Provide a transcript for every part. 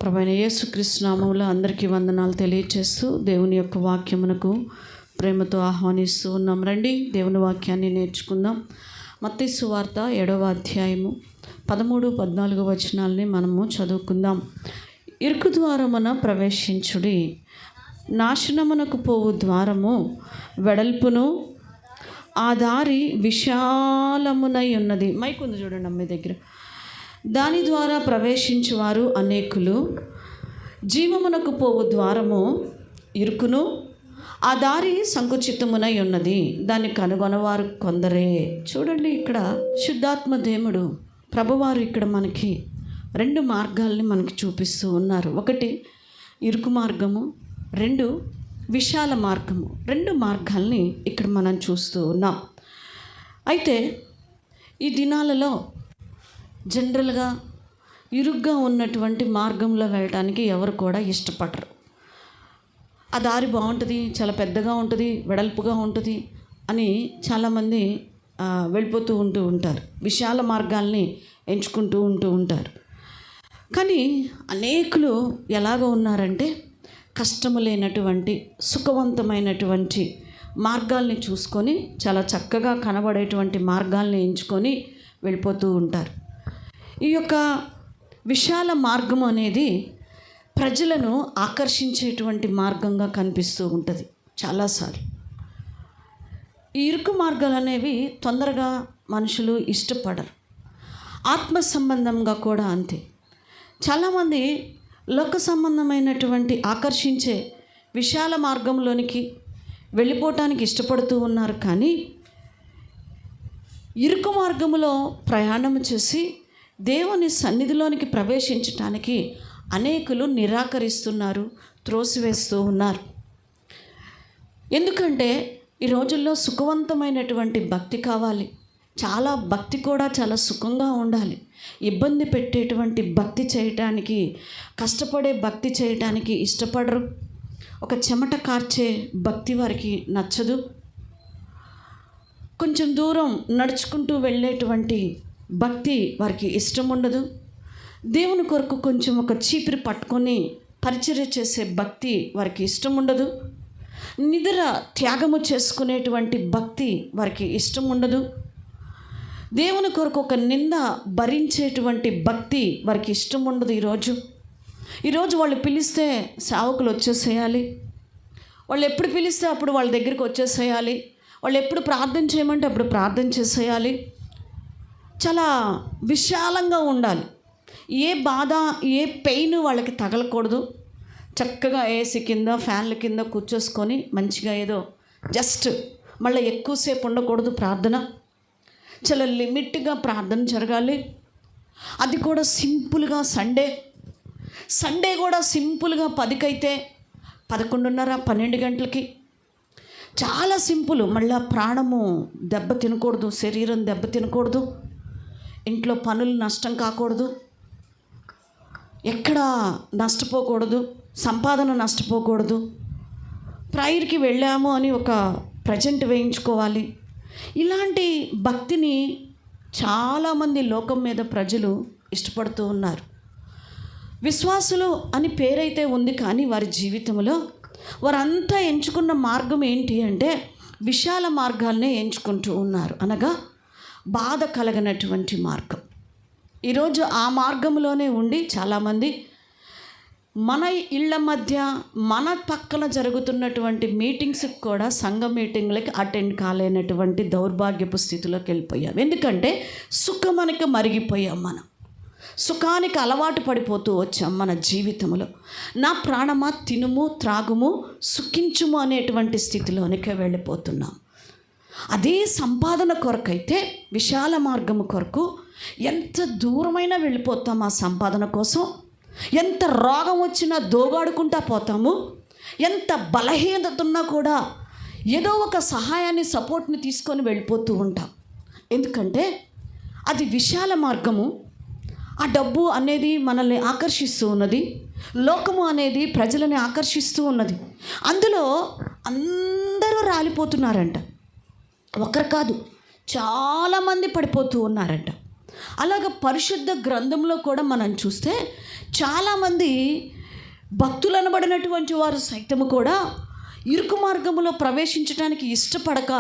ప్రభువైన యేసుక్రీస్తు నామములో అందరికీ వందనాలు తెలియచేస్తూ దేవుని యొక్క వాక్యమునకు ప్రేమతో ఆహ్వానిస్తూ ఉన్నాం. రండి దేవుని వాక్యాన్ని నేర్చుకుందాం. మత్తయి సువార్త 7వ అధ్యాయము 13-14 వచనాలని మనము చదువుకుందాం. ఇరుకు ద్వారమున ప్రవేశించుడి, నాశనమునకు పోవు ద్వారము వెడల్పును, ఆ దారి విశాలమునై ఉన్నది. మైక్ ఉంది చూడండి అమ్మాయి దగ్గర. దాని ద్వారా ప్రవేశించువారు అనేకులు, జీవమునకు పోవు ద్వారము ఇరుకును, ఆ దారి సంకుచితమునై ఉన్నది, దాన్ని కనుగొనవారు కొందరే. చూడండి, ఇక్కడ శుద్ధాత్మ దేవుడు ప్రభువారు ఇక్కడ మనకి 2 మార్గాల్ని మనకి చూపిస్తూ ఉన్నారు. ఒకటి ఇరుకు మార్గము, 2 విశాల మార్గము. 2 మార్గాల్ని ఇక్కడ మనం చూస్తూ ఉన్నాం. అయితే ఈ దినాలలో జనరల్గా ఇరుగ్గా ఉన్నటువంటి మార్గంలో వెళ్ళటానికి ఎవరు కూడా ఇష్టపడరు. ఆ దారి బాగుంటుంది, చాలా పెద్దగా ఉంటుంది, వెడల్పుగా ఉంటుంది అని చాలామంది వెళ్ళిపోతూ ఉంటారు. విశాల మార్గాల్ని ఎంచుకుంటూ ఉంటారు. కానీ అనేకులు ఎలాగ ఉన్నారంటే కష్టము లేనటువంటి సుఖవంతమైనటువంటి మార్గాల్ని చూసుకొని చాలా చక్కగా కనబడేటువంటి మార్గాల్ని ఎంచుకొని వెళ్ళిపోతూ ఉంటారు. ఈ యొక్క విశాల మార్గం అనేది ప్రజలను ఆకర్షించేటువంటి మార్గంగా కనిపిస్తూ ఉంటుంది చాలాసార్లు. ఈ ఇరుకు మార్గాలు అనేవి తొందరగా మనుషులు ఇష్టపడరు. ఆత్మ సంబంధంగా కూడా అంతే. చాలామంది లోక సంబంధమైనటువంటి ఆకర్షించే విశాల మార్గంలోనికి వెళ్ళిపోవటానికి ఇష్టపడుతూ ఉన్నారు. కానీ ఇరుకు మార్గములో ప్రయాణం చేసి దేవుని సన్నిధిలోనికి ప్రవేశించటానికి అనేకులు నిరాకరిస్తున్నారు, త్రోసివేస్తూ ఉన్నారు. ఎందుకంటే ఈ రోజుల్లో సుఖవంతమైనటువంటి భక్తి కావాలి. చాలా భక్తి కూడా చాలా సుఖంగా ఉండాలి. ఇబ్బంది పెట్టేటువంటి భక్తి చేయటానికి, కష్టపడే భక్తి చేయటానికి ఇష్టపడరు. ఒక చెమట కార్చే భక్తి వారికి నచ్చదు. కొంచెం దూరం నడుచుకుంటూ వెళ్ళేటువంటి భక్తి వారికి ఇష్టం ఉండదు. దేవుని కొరకు కొంచెం ఒక చీపిరి పట్టుకొని పరిచర్య చేసే భక్తి వారికి ఇష్టం ఉండదు. నిద్ర త్యాగము చేసుకునేటువంటి భక్తి వారికి ఇష్టం ఉండదు. దేవుని కొరకు ఒక నింద భరించేటువంటి భక్తి వారికి ఇష్టం ఉండదు. ఈరోజు వాళ్ళు పిలిస్తే సేవకులు వచ్చేసేయాలి, వాళ్ళు ఎప్పుడు పిలిస్తే అప్పుడు వాళ్ళ దగ్గరికి వచ్చేసేయాలి, వాళ్ళు ఎప్పుడు ప్రార్థన చేయమంటే అప్పుడు ప్రార్థన చేసేయాలి. చాలా విశాలంగా ఉండాలి. ఏ బాధ, ఏ పెయిన్ వాళ్ళకి తగలకూడదు. చక్కగా ఏసీ కింద, ఫ్యాన్ల కింద కూర్చోసుకొని మంచిగా ఏదో జస్ట్ మళ్ళీ ఎక్కువసేపు ఉండకూడదు ప్రార్థన. చాలా లిమిట్గా ప్రార్థన జరగాలి. అది కూడా సింపుల్గా సండే కూడా సింపుల్గా 10కి అయితే 11:30, 12 గంటలకి చాలా సింపుల్. మళ్ళీ ప్రాణము దెబ్బ తినకూడదు, శరీరం దెబ్బ తినకూడదు, ఇంట్లో పనులు నష్టం కాకూడదు, ఎక్కడ నష్టపోకూడదు, సంపాదన నష్టపోకూడదు. ప్రైర్కి వెళ్ళాము అని ఒక ప్రజెంట్ వేయించుకోవాలి. ఇలాంటి భక్తిని చాలామంది లోకం మీద ప్రజలు ఇష్టపడుతూ ఉన్నారు. విశ్వాసులు అని పేరైతే ఉంది, కానీ వారి జీవితంలో వారంతా ఎంచుకున్న మార్గం ఏంటి అంటే విశాల మార్గాలనే ఎంచుకుంటూ ఉన్నారు. అనగా బాధ కలగనటువంటి మార్గం. ఈరోజు ఆ మార్గంలోనే ఉండి చాలామంది మన ఇళ్ళ మధ్య, మన పక్కన జరుగుతున్నటువంటి మీటింగ్స్కి కూడా, సంఘ మీటింగ్లకి అటెండ్ కాలేనటువంటి దౌర్భాగ్యపు స్థితిలోకి వెళ్ళిపోయాం. ఎందుకంటే సుఖమనికి మరిగిపోయాం. మనం సుఖానికి అలవాటు పడిపోతూ వచ్చాం. మన జీవితంలో నా ప్రాణమా తినుము, త్రాగుము, సుఖించుము అనేటువంటి స్థితిలోనికే వెళ్ళిపోతున్నాం. అదే సంపాదన కొరకైతే విశాల మార్గము కొరకు ఎంత దూరమైనా వెళ్ళిపోతాం. ఆ సంపాదన కోసం ఎంత రోగం వచ్చినా దోగాడుకుంటా పోతాము. ఎంత బలహీనత ఉన్నా కూడా ఏదో ఒక సహాయాన్ని, సపోర్ట్ని తీసుకొని వెళ్ళిపోతూ ఉంటాం. ఎందుకంటే అది విశాల మార్గము. ఆ డబ్బు అనేది మనల్ని ఆకర్షిస్తూ ఉన్నది. లోకము అనేది ప్రజలని ఆకర్షిస్తూ ఉన్నది. అందులో అందరూ రాలిపోతున్నారంట. ఒకరు కాదు, చాలామంది పడిపోతూ ఉన్నారంట. అలాగ పరిశుద్ధ గ్రంథంలో కూడా మనం చూస్తే చాలామంది భక్తులు అనబడినటువంటి వారు సైతము కూడా ఇరుకు మార్గంలో ప్రవేశించడానికి ఇష్టపడక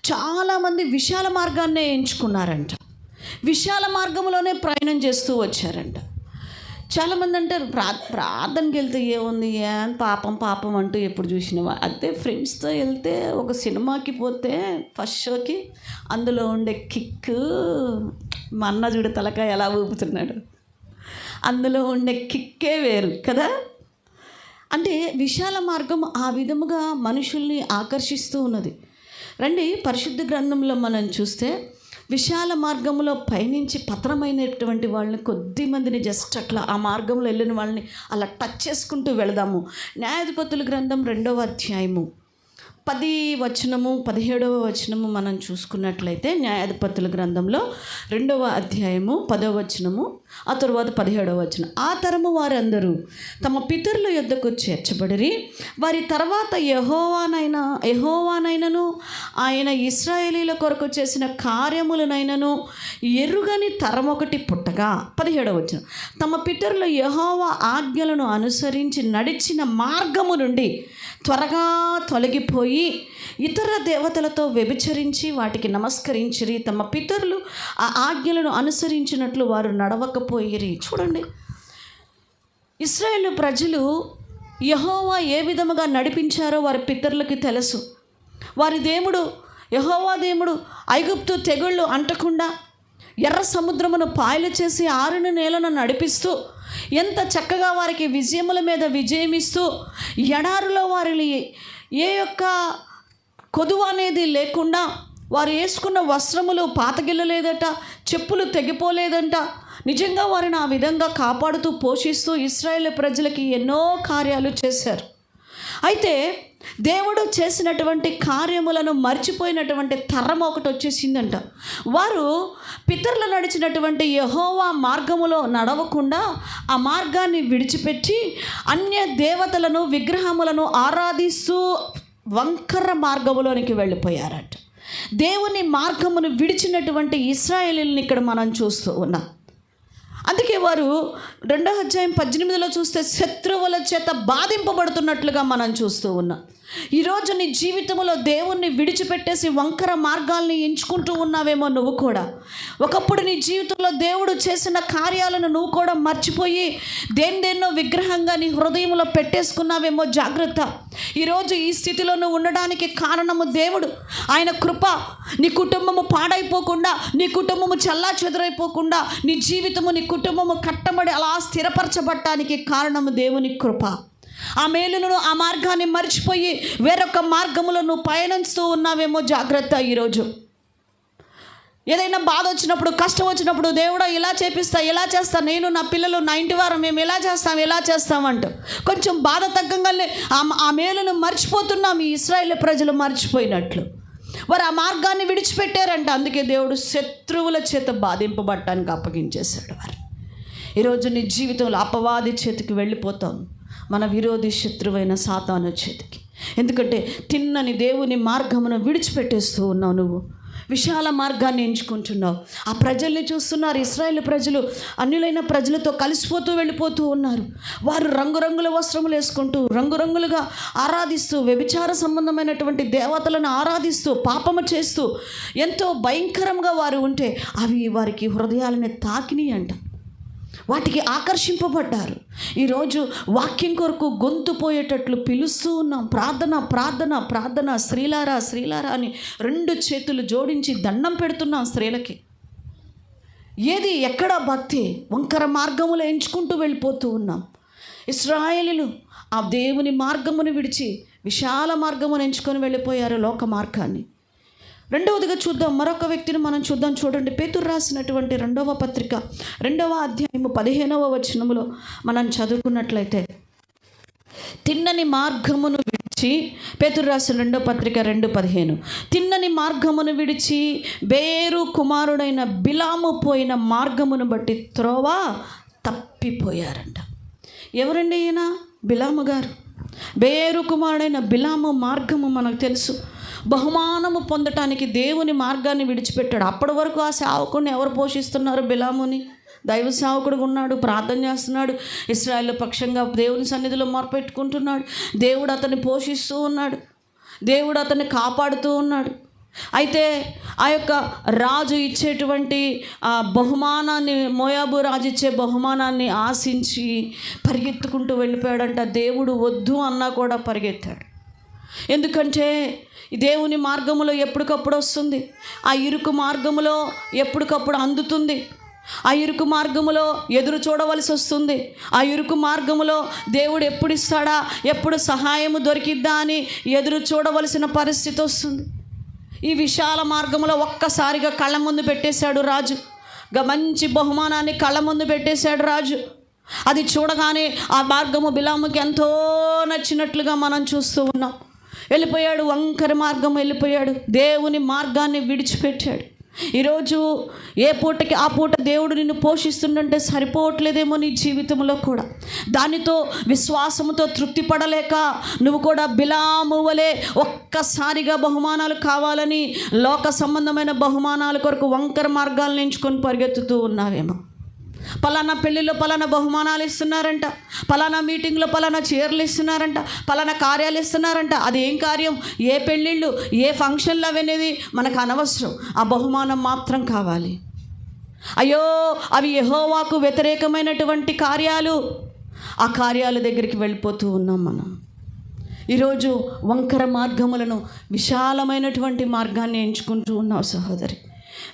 చాలామంది విశాల మార్గాన్నే ఎంచుకున్నారంట. విశాల మార్గంలోనే ప్రయాణం చేస్తూ వచ్చారంట. చాలామంది అంటారు ప్రార్థనకి వెళ్తే ఏముంది, పాపం అంటూ ఎప్పుడు చూసినవా. అదే ఫ్రెండ్స్తో వెళ్తే ఒక సినిమాకి పోతే ఫస్ట్ షోకి అందులో ఉండే కిక్, మా అన్న చూడు తలకాయ ఎలా ఊపుతున్నాడు, అందులో ఉండే కిక్కే వేరు కదా. అంటే విశాల మార్గం ఆ విధముగా మనుషుల్ని ఆకర్షిస్తూ ఉన్నది. రండి, పరిశుద్ధ గ్రంథంలో మనం చూస్తే విశాల మార్గంలో పయనించి పతనమైనటువంటి వాళ్ళని కొద్ది మందిని జస్ట్ అట్లా ఆ మార్గంలో వెళ్ళిన వాళ్ళని అలా టచ్ చేసుకుంటూ వెళదాము. న్యాయాధిపతుల గ్రంథం 2వ అధ్యాయము 10 వచనము 17వ వచనము మనం చూసుకున్నట్లయితే, న్యాయాధిపతుల గ్రంథంలో 2వ అధ్యాయము 10వ వచనము, ఆ తరువాత 17వ వచనం. ఆ తరము వారందరూ తమ పితరుల యొద్దకు చేర్చబడిరి. వారి తర్వాత యెహోవానైనను ఆయన ఇశ్రాయేలీల కొరకు చేసిన కార్యములనైనను ఎరుగని తరమొకటి పుట్టగా, 17వ వచనం, తమ పితరుల యెహోవా ఆజ్ఞలను అనుసరించి నడిచిన మార్గము నుండి త్వరగా తొలగిపోయి ఇతర దేవతలతో వ్యభిచరించి వాటికి నమస్కరించిరి. తమ పితరులు ఆ ఆజ్ఞలను అనుసరించినట్లు వారు నడవకపోయిరి. చూడండి, ఇశ్రాయేలు ప్రజలు యెహోవా ఏ విధముగా నడిపించారో వారి పితరులకి తెలుసు. వారి దేవుడు యెహోవా దేవుడు ఐగుప్తు తెగుళ్ళు అంటకుండా ఎర్ర సముద్రమును పాయలు చేసి ఆరుని నేలను నడిపిస్తూ ఎంత చక్కగా వారికి విజయముల మీద విజయమిస్తూ ఎడారిలో వారిని ఏ యొక్క కొదువ అనేది లేకుండా వారు వేసుకున్న వస్త్రములు పాతగిల్లలేదట, చెప్పులు తెగిపోలేదంట. నిజంగా వారిని ఆ విధంగా కాపాడుతూ పోషిస్తూ ఇశ్రాయేలు ప్రజలకి ఎన్నో కార్యాలు చేశారు. అయితే దేవుడు చేసినటువంటి కార్యములను మర్చిపోయినటువంటి తరం ఒకటి వచ్చేసిందంట. వారు పితరులు నడిచినటువంటి యెహోవా మార్గములో నడవకుండా ఆ మార్గాన్ని విడిచిపెట్టి అన్య దేవతలను విగ్రహములను ఆరాధిస్తూ వంకర మార్గములోనికి వెళ్ళిపోయారట. దేవుని మార్గమును విడిచినటువంటి ఇశ్రాయేలీయులను ఇక్కడ మనం చూస్తూ ఉన్నాం. అందుకే వారు 2వ అధ్యాయం 18లో చూస్తే శత్రువుల చేత బాధింపబడుతున్నట్లుగా మనం చూస్తూ ఉన్నాం. ఈరోజు నీ జీవితంలో దేవుణ్ణి విడిచిపెట్టేసి వంకర మార్గాల్ని ఎంచుకుంటూ ఉన్నావేమో నువ్వు కూడా. ఒకప్పుడు నీ జీవితంలో దేవుడు చేసిన కార్యాలను నువ్వు కూడా మర్చిపోయి దేన్నో విగ్రహంగా నీ హృదయంలో పెట్టేసుకున్నావేమో. జాగ్రత్త. ఈరోజు ఈ స్థితిలో నువ్వు ఉండడానికి కారణము దేవుడు. ఆయన కృప నీ కుటుంబము పాడైపోకుండా, నీ కుటుంబము చల్లా చెదరైపోకుండా, నీ జీవితము నీ కుటుంబము కట్టబడి అలా స్థిరపరచబడటానికి కారణము దేవుని కృప. ఆ మేలును ఆ మార్గాన్ని మర్చిపోయి వేరొక మార్గములో నువ్వు పయనిస్తూ ఉన్నావేమో. జాగ్రత్త. ఈరోజు ఏదైనా బాధ వచ్చినప్పుడు, కష్టం వచ్చినప్పుడు, దేవుడా ఇలా చేపిస్తా, ఇలా చేస్తా, నేను నా పిల్లలు నా ఇంటి వారు మేము ఎలా చేస్తామంటూ కొంచెం బాధ తగ్గంగానే ఆ మేలును మర్చిపోతున్నాం. ఈ ఇశ్రాయేలు ప్రజలు మర్చిపోయినట్లు వారు ఆ మార్గాన్ని విడిచిపెట్టారంట. అందుకే దేవుడు శత్రువుల చేత బాధింపబడటానికి అప్పగించేశాడు వారు. ఈరోజు నీ జీవితంలో అపవాది చేతికి వెళ్ళిపోతాం, మన విరోధి శత్రువైన సాతాను చేతికి. ఎందుకంటే తిన్నని దేవుని మార్గమును విడిచిపెట్టేస్తూ ఉన్నావు. నువ్వు విశాల మార్గాన్ని ఎంచుకుంటున్నావు. ఆ ప్రజల్ని చూస్తున్నారు. ఇశ్రాయేలు ప్రజలు అన్యులైన ప్రజలతో కలిసిపోతూ వెళ్ళిపోతూ ఉన్నారు. వారు రంగురంగుల వస్త్రములు వేసుకుంటూ రంగురంగులుగా ఆరాధిస్తూ వ్యభిచార సంబంధమైనటువంటి దేవతలను ఆరాధిస్తూ పాపము చేస్తూ ఎంతో భయంకరంగా వారు ఉంటే అవి వారికి హృదయాలని తాకిని అంట. వాటికి ఆకర్షింపబడ్డారు. ఈరోజు వాక్యం కొరకు గొంతు పోయేటట్లు పిలుస్తూ ఉన్నాం. ప్రార్థన ప్రార్థన ప్రార్థన. స్త్రీలారా స్త్రీలారా అని 2 చేతులు జోడించి దండం పెడుతున్నాం స్త్రీలకి. ఏది ఎక్కడ భక్తి? వంకర మార్గములు ఎంచుకుంటూ వెళ్ళిపోతూ ఉన్నాం. ఇశ్రాయేలీయులు ఆ దేవుని మార్గమును విడిచి విశాల మార్గమును ఎంచుకొని వెళ్ళిపోయారు, లోక మార్గాన్ని. రెండవదిగా చూద్దాం, మరొక వ్యక్తిని మనం చూద్దాం. చూడండి, పేతురు రాసినటువంటి 2వ పత్రిక 2వ అధ్యాయము 15వ వచనములో మనం చదువుకున్నట్లయితే, తిన్నని మార్గమును విడిచి, పేతురు రాసిన 2వ పత్రిక 2:15, తిన్నని మార్గమును విడిచి బేరు కుమారుడైన బిలాము పోయిన మార్గమును బట్టి త్రోవ తప్పిపోయారంట. ఎవరండి ఈయన? బిలాము గారు. బేరు కుమారుడైన బిలాము మార్గము మనకు తెలుసు. బహుమానము పొందటానికి దేవుని మార్గాన్ని విడిచిపెట్టాడు. అప్పటి వరకు ఆ సేవకుడిని ఎవరు పోషిస్తున్నారు? బిలాముని. దైవ సేవకుడుగా ఉన్నాడు, ప్రార్థన చేస్తున్నాడు, ఇశ్రాయేలు పక్షంగా దేవుని సన్నిధిలో మొరపెట్టుకుంటున్నాడు. దేవుడు అతన్ని పోషిస్తూ ఉన్నాడు, దేవుడు అతన్ని కాపాడుతూ ఉన్నాడు. అయితే ఆ యొక్క రాజు ఇచ్చేటువంటి బహుమానాన్ని, మోయాబు రాజు ఇచ్చే బహుమానాన్ని ఆశించి పరిగెత్తుకుంటూ వెళ్ళిపోయాడంట. దేవుడు వద్దు అన్నా కూడా పరిగెత్తాడు. ఎందుకంటే దేవుని మార్గములో ఎప్పటికప్పుడు వస్తుంది, ఆ ఇరుకు మార్గములో ఎప్పటికప్పుడు అందుతుంది, ఆ ఇరుకు మార్గములో ఎదురు చూడవలసి వస్తుంది, ఆ ఇరుకు మార్గములో దేవుడు ఎప్పుడు ఇస్తాడా, ఎప్పుడు సహాయము దొరికిద్దా అని ఎదురు చూడవలసిన పరిస్థితి వస్తుంది. ఈ విశాల మార్గంలో ఒక్కసారిగా కళ్ళ ముందు పెట్టేశాడు రాజు. మంచి బహుమానాన్ని కళ్ళ ముందు పెట్టేశాడు రాజు. అది చూడగానే ఆ మార్గము బిలాముకి ఎంతో నచ్చినట్లుగా మనం చూస్తూ ఉన్నాం. వెళ్ళిపోయాడు, వంకర మార్గం వెళ్ళిపోయాడు, దేవుని మార్గాన్ని విడిచిపెట్టాడు. ఈరోజు ఏ పూటకి ఆ పూట దేవుడు నిన్ను పోషిస్తుందంటే సరిపోవట్లేదేమో నీ జీవితంలో కూడా. దానితో విశ్వాసంతో తృప్తి పడలేక నువ్వు కూడా బిలాము వలె ఒక్కసారిగా బహుమానాలు కావాలని లోక సంబంధమైన బహుమానాల కొరకు వంకర మార్గాలను ఎంచుకొని పరిగెత్తుతూ ఉన్నావేమో. పలానా పెళ్ళిలో పలానా బహుమానాలు ఇస్తున్నారంట, పలానా మీటింగ్లో పలానా చీరలు ఇస్తున్నారంట, పలానా కార్యాలు ఇస్తున్నారంట. అది ఏం కార్యం, ఏ పెళ్ళిళ్ళు, ఏ ఫంక్షన్లు అవనేది మనకు అనవసరం. ఆ బహుమానం మాత్రం కావాలి. అయ్యో, అవి యెహోవాకు వ్యతిరేకమైనటువంటి కార్యాలు. ఆ కార్యాల దగ్గరికి వెళ్ళిపోతూ ఉన్నాం మనం. ఈరోజు వంకర మార్గములను విశాలమైనటువంటి మార్గాన్ని ఎంచుకుంటూ ఉన్నావు సహోదరి.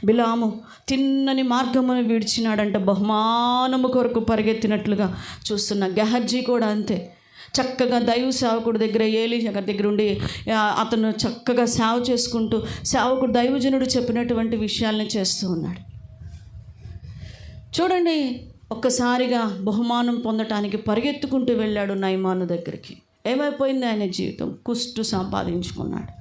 బిలాము తిన్నని మార్గమును విడిచినాడంట, బహుమానము కొరకు పరిగెత్తినట్లుగా చూస్తున్నా. గెహజీ కూడా అంతే. చక్కగా దైవ సేవకుడి దగ్గర, ఏలీషా దగ్గర ఉండి అతను చక్కగా సేవ చేసుకుంటూ సేవకుడు దైవజనుడు చెప్పినటువంటి విషయాల్ని చేస్తూ ఉన్నాడు. చూడండి, ఒక్కసారిగా బహుమానం పొందటానికి పరిగెత్తుకుంటూ వెళ్ళాడు నయమాను దగ్గరికి. ఏమైపోయింది ఆయన జీవితం? కుష్టు సంపాదించుకున్నాడు.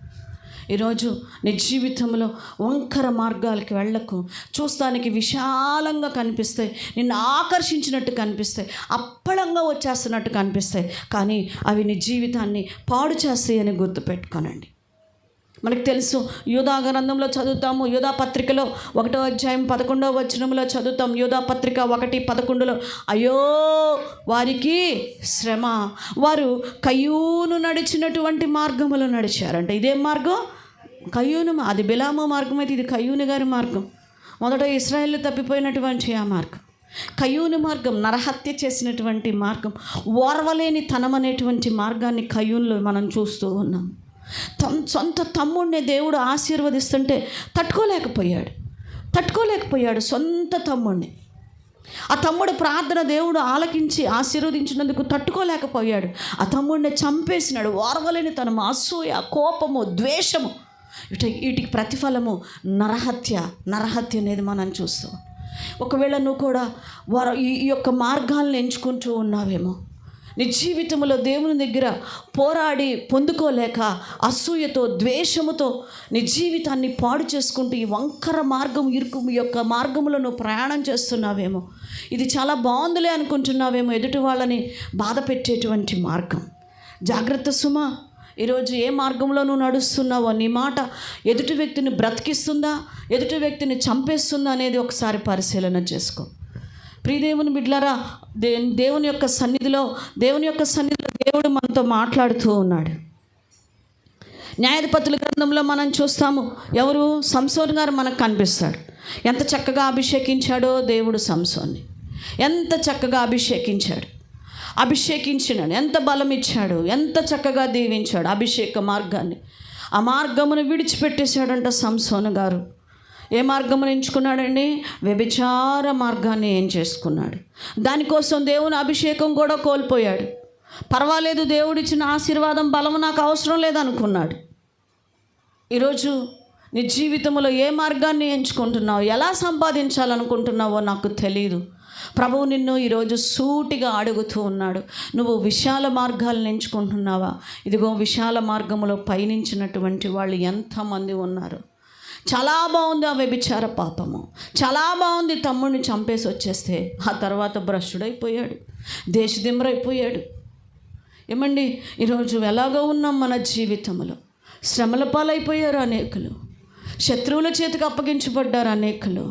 ఈరోజు నీ జీవితంలో వంకర మార్గాలకి వెళ్ళకు. చూస్తానికి విశాలంగా కనిపిస్తాయి, నిన్ను ఆకర్షించినట్టు కనిపిస్తాయి, అప్పళంగా వచ్చేస్తున్నట్టు కనిపిస్తాయి, కానీ అవి నీ జీవితాన్ని పాడు చేస్తాయి అని గుర్తుపెట్టుకోనండి. మనకు తెలుసు, యూదా గ్రంథంలో చదువుతాము, యూదా పత్రికలో 1వ అధ్యాయం 11వ వచనంలో చదువుతాం. యూదా పత్రిక 1:11 అయ్యో వారికి శ్రమ, వారు కయ్యూను నడిచినటువంటి మార్గములో నడిచారంట. ఇదేం మార్గం? కయ్యూను. అది బిలాము మార్గం అయితే ఇది కయ్యూను గారి మార్గం. మొదట ఇశ్రాయేలు తప్పిపోయినటువంటి ఆ మార్గం కయ్యూను మార్గం, నరహత్య చేసినటువంటి మార్గం, ఓర్వలేని తనం అనేటువంటి మార్గాన్ని కయ్యూనులో మనం చూస్తూ ఉన్నాం. సొంత తమ్ముడిని దేవుడు ఆశీర్వదిస్తుంటే తట్టుకోలేకపోయాడు సొంత తమ్ముడిని. ఆ తమ్ముడు ప్రార్థన దేవుడు ఆలకించి ఆశీర్వదించినందుకు తట్టుకోలేకపోయాడు. ఆ తమ్ముడిని చంపేసినాడు. ఓర్వలేని తనము, అసూయ, కోపము, ద్వేషము, వీటికి ప్రతిఫలము నరహత్య అనేది మనం చూస్తాం. ఒకవేళ నువ్వు కూడా ఈ యొక్క మార్గాలను ఎంచుకుంటూ ఉన్నావేమో. నీ జీవితంలో దేవుని దగ్గర పోరాడి పొందుకోలేక అసూయతో, ద్వేషముతో నీ జీవితాన్ని పాడు చేసుకుంటూ ఈ వంకర మార్గం, ఇరుకు యొక్క మార్గంలో నువ్వు ప్రయాణం చేస్తున్నావేమో. ఇది చాలా బాగుందిలే అనుకుంటున్నావేమో. ఎదుటి వాళ్ళని బాధ పెట్టేటువంటి మార్గం. జాగ్రత్త సుమా. ఈరోజు ఏ మార్గంలో నువ్వు నడుస్తున్నావో, నీ మాట ఎదుటి వ్యక్తిని బ్రతికిస్తుందా, ఎదుటి వ్యక్తిని చంపేస్తుందా అనేది ఒకసారి పరిశీలన చేసుకో. ప్రియదేవుని బిడ్డలారా, దేవుని యొక్క సన్నిధిలో దేవుడు మనతో మాట్లాడుతూ ఉన్నాడు. న్యాయాధిపతుల గ్రంథంలో మనం చూస్తాము, ఎవరు? సంసోను గారు మనకు కనిపిస్తాడు. ఎంత చక్కగా అభిషేకించాడో దేవుడు సంసోన్ని, ఎంత చక్కగా అభిషేకించినాడు, ఎంత బలం ఇచ్చాడు, ఎంత చక్కగా దీవించాడు. అభిషేక మార్గాన్ని, ఆ మార్గమును విడిచిపెట్టేశాడంట సంసోను గారు. ఏ మార్గమును ఎంచుకున్నాడండి? వ్యభిచార మార్గాన్ని ఏం చేసుకున్నాడు. దానికోసం దేవుని అభిషేకం కూడా కోల్పోయాడు. పర్వాలేదు, దేవుడిచ్చిన ఆశీర్వాదం, బలము నాకు అవసరం లేదనుకున్నాడు. ఈరోజు నీ జీవితంలో ఏ మార్గాన్ని ఎంచుకుంటున్నావు, ఎలా సంపాదించాలనుకుంటున్నావో నాకు తెలియదు. ప్రభువు నిన్ను ఈరోజు సూటిగా అడుగుతూ ఉన్నాడు. నువ్వు విశాల మార్గాలను ఎంచుకుంటున్నావా? ఇదిగో విశాల మార్గంలో పయనించినటువంటి వాళ్ళు ఎంతమంది ఉన్నారు. చాలా బాగుంది ఆ వ్యభిచార పాపము, చాలా బాగుంది తమ్ముడిని చంపేసి వచ్చేస్తే, ఆ తర్వాత భ్రష్టుడైపోయాడు, దేశదిమ్మరైపోయాడు. ఏమండి, ఈరోజు ఎలాగో ఉన్నాం మన జీవితంలో. శ్రమల పాలైపోయారు అనేకులు, శత్రువుల చేతికి అప్పగించబడ్డారు అనేకులు.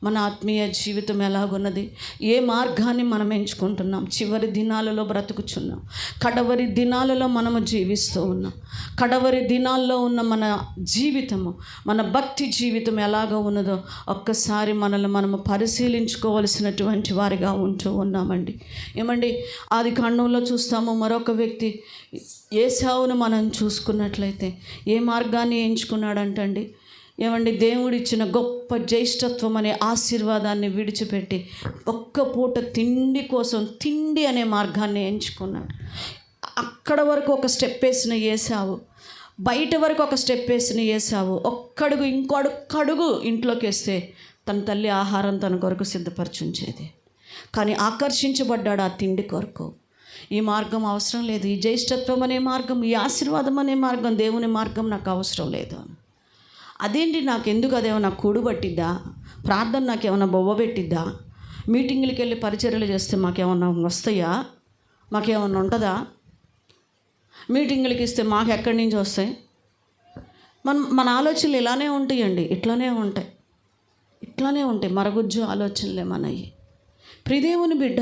మన ఆత్మీయ జీవితం ఎలాగున్నది? ఏ మార్గాన్ని మనం ఎంచుకుంటున్నాం? చివరి దినాలలో బ్రతుకుచున్నాం, కడవరి దినాలలో మనము జీవిస్తూ ఉన్నాం. కడవరి దినాల్లో ఉన్న మన జీవితము, మన భక్తి జీవితం ఎలాగ ఉన్నదో ఒక్కసారి మనల్ని మనము పరిశీలించుకోవలసినటువంటి వారిగా ఉంటూ ఉన్నామండి. ఏమండి, ఆది కాండంలో చూస్తాము, మరొక వ్యక్తి ఏశావును మనం చూసుకున్నట్లయితే ఏ మార్గాన్ని ఎంచుకున్నాడంటండి? ఏమండి, దేవుడిచ్చిన గొప్ప జ్యేష్ఠత్వం అనే ఆశీర్వాదాన్ని విడిచిపెట్టి ఒక్క పూట తిండి కోసం తిండి అనే మార్గాన్ని ఎంచుకున్నాడు. అక్కడ వరకు ఒక స్టెప్ వేసిన ఏశావు, బయట వరకు ఒక స్టెప్ వేసిన ఏశావు ఒక్కడుగు ఇంకొడుగు ఇంట్లోకి వేస్తే తన తల్లి ఆహారం తన కొరకు సిద్ధపరచుంచేది. కానీ ఆకర్షించబడ్డాడు ఆ తిండి కొరకు. ఈ మార్గం అవసరం లేదు, ఈ జ్యేష్ఠత్వం అనే మార్గం, ఈ ఆశీర్వాదం అనే మార్గం, దేవుని మార్గం నాకు అవసరం లేదు. అదేంటి, నాకెందుకు? అదేమన్నా కూడు పట్టిద్దా? ప్రార్థన నాకేమన్నా బొవ్వ పెట్టిద్దా? మీటింగులకి వెళ్ళి పరిచర్యలు చేస్తే మాకేమన్నా వస్తాయా? మాకేమన్నా ఉంటుందా? మీటింగులకి ఇస్తే మాకు ఎక్కడి నుంచి వస్తాయి? మన ఆలోచనలు ఇలానే ఉంటాయండి, ఇట్లానే ఉంటాయి మరగుజ్జు ఆలోచనలే మనవి. ప్రియదేవుని బిడ్డ,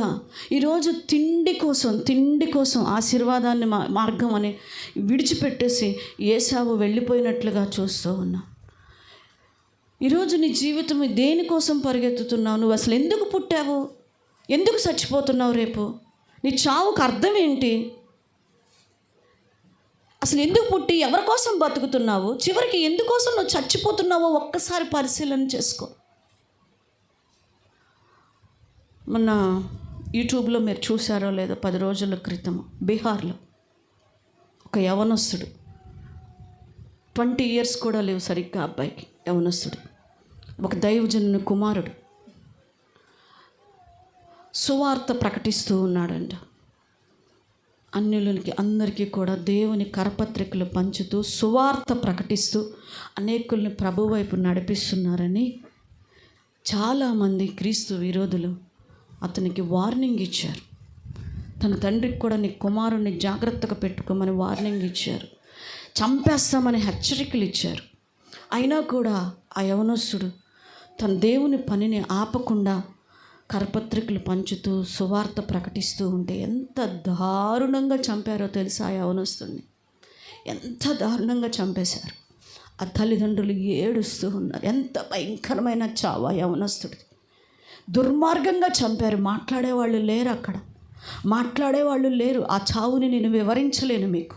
ఈరోజు తిండి కోసం ఆశీర్వాదాన్ని మార్గం అని విడిచిపెట్టేసి ఏశావు వెళ్ళిపోయినట్లుగా చూస్తూ ఉన్నా. ఈరోజు నీ జీవితం దేనికోసం పరిగెత్తుతున్నావు? నువ్వు అసలు ఎందుకు పుట్టావు? ఎందుకు చచ్చిపోతున్నావు? రేపు నీ చావుకు అర్థం ఏంటి? అసలు ఎందుకు పుట్టి ఎవరి కోసం బతుకుతున్నావు? చివరికి ఎందుకోసం నువ్వు చచ్చిపోతున్నావో ఒక్కసారి పరిశీలన చేసుకో. మొన్న యూట్యూబ్లో మీరు చూసారో లేదో, 10 రోజుల క్రితం బీహార్లో ఒక యవనస్తుడు, 20 years కూడా లేవు సరిగ్గా అబ్బాయికి, యవనస్తుడు, ఒక దైవజనుని కుమారుడు సువార్త ప్రకటిస్తూ ఉన్నాడంట. అన్యులకి అందరికీ కూడా దేవుని కరపత్రికలు పంచుతూ సువార్త ప్రకటిస్తూ అనేకుల్ని ప్రభు వైపు నడిపిస్తున్నారని చాలామంది క్రీస్తు విరోధులు అతనికి వార్నింగ్ ఇచ్చారు. తన తండ్రికి కూడా నీ కుమారుణ్ణి జాగ్రత్తగా పెట్టుకోమని వార్నింగ్ ఇచ్చారు, చంపేస్తామని హెచ్చరికలు ఇచ్చారు. అయినా కూడా ఆ యవనస్తుడు తన దేవుని పనిని ఆపకుండా కరపత్రికలు పంచుతూ సువార్త ప్రకటిస్తూ ఉంటే ఎంత దారుణంగా చంపారో తెలుసా? ఆ యవనస్తుడిని ఎంత దారుణంగా చంపేశారు. ఆ తల్లిదండ్రులు ఏడుస్తూ ఉన్నారు. ఎంత భయంకరమైన చావు ఆ యవనస్తుడిది. దుర్మార్గంగా చంపారు. మాట్లాడేవాళ్ళు లేరు. ఆ చావుని నేను వివరించలేను మీకు.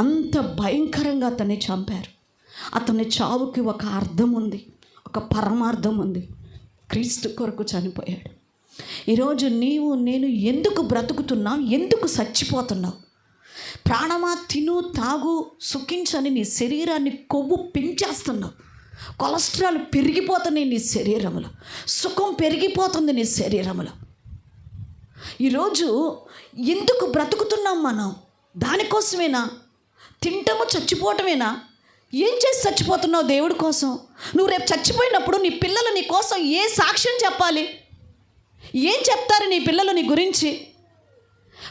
అంత భయంకరంగా అతన్ని చంపారు. అతని చావుకి ఒక అర్థం ఉంది, ఒక పరమార్థం ఉంది. క్రీస్తు కొరకు చనిపోయాడు. ఈరోజు నీవు నేను ఎందుకు బ్రతుకుతున్నావు? ఎందుకు చచ్చిపోతున్నావు? ప్రాణమా, తిను తాగు సుఖించని నీ శరీరాన్ని కొవ్వు పెంచేస్తున్నావు. కొలెస్ట్రాల్ పెరిగిపోతుంది నీ శరీరంలో, సుఖం పెరిగిపోతుంది నీ శరీరంలో. ఈరోజు ఎందుకు బ్రతుకుతున్నాం మనం? దానికోసమేనా? తింటము చచ్చిపోవటమేనా? ఏం చేసి చచ్చిపోతున్నావు దేవుడి కోసం? నువ్వు రేపు చచ్చిపోయినప్పుడు నీ పిల్లలు నీ కోసం ఏ సాక్ష్యం చెప్పాలి? ఏం చెప్తారు నీ పిల్లలు నీ గురించి?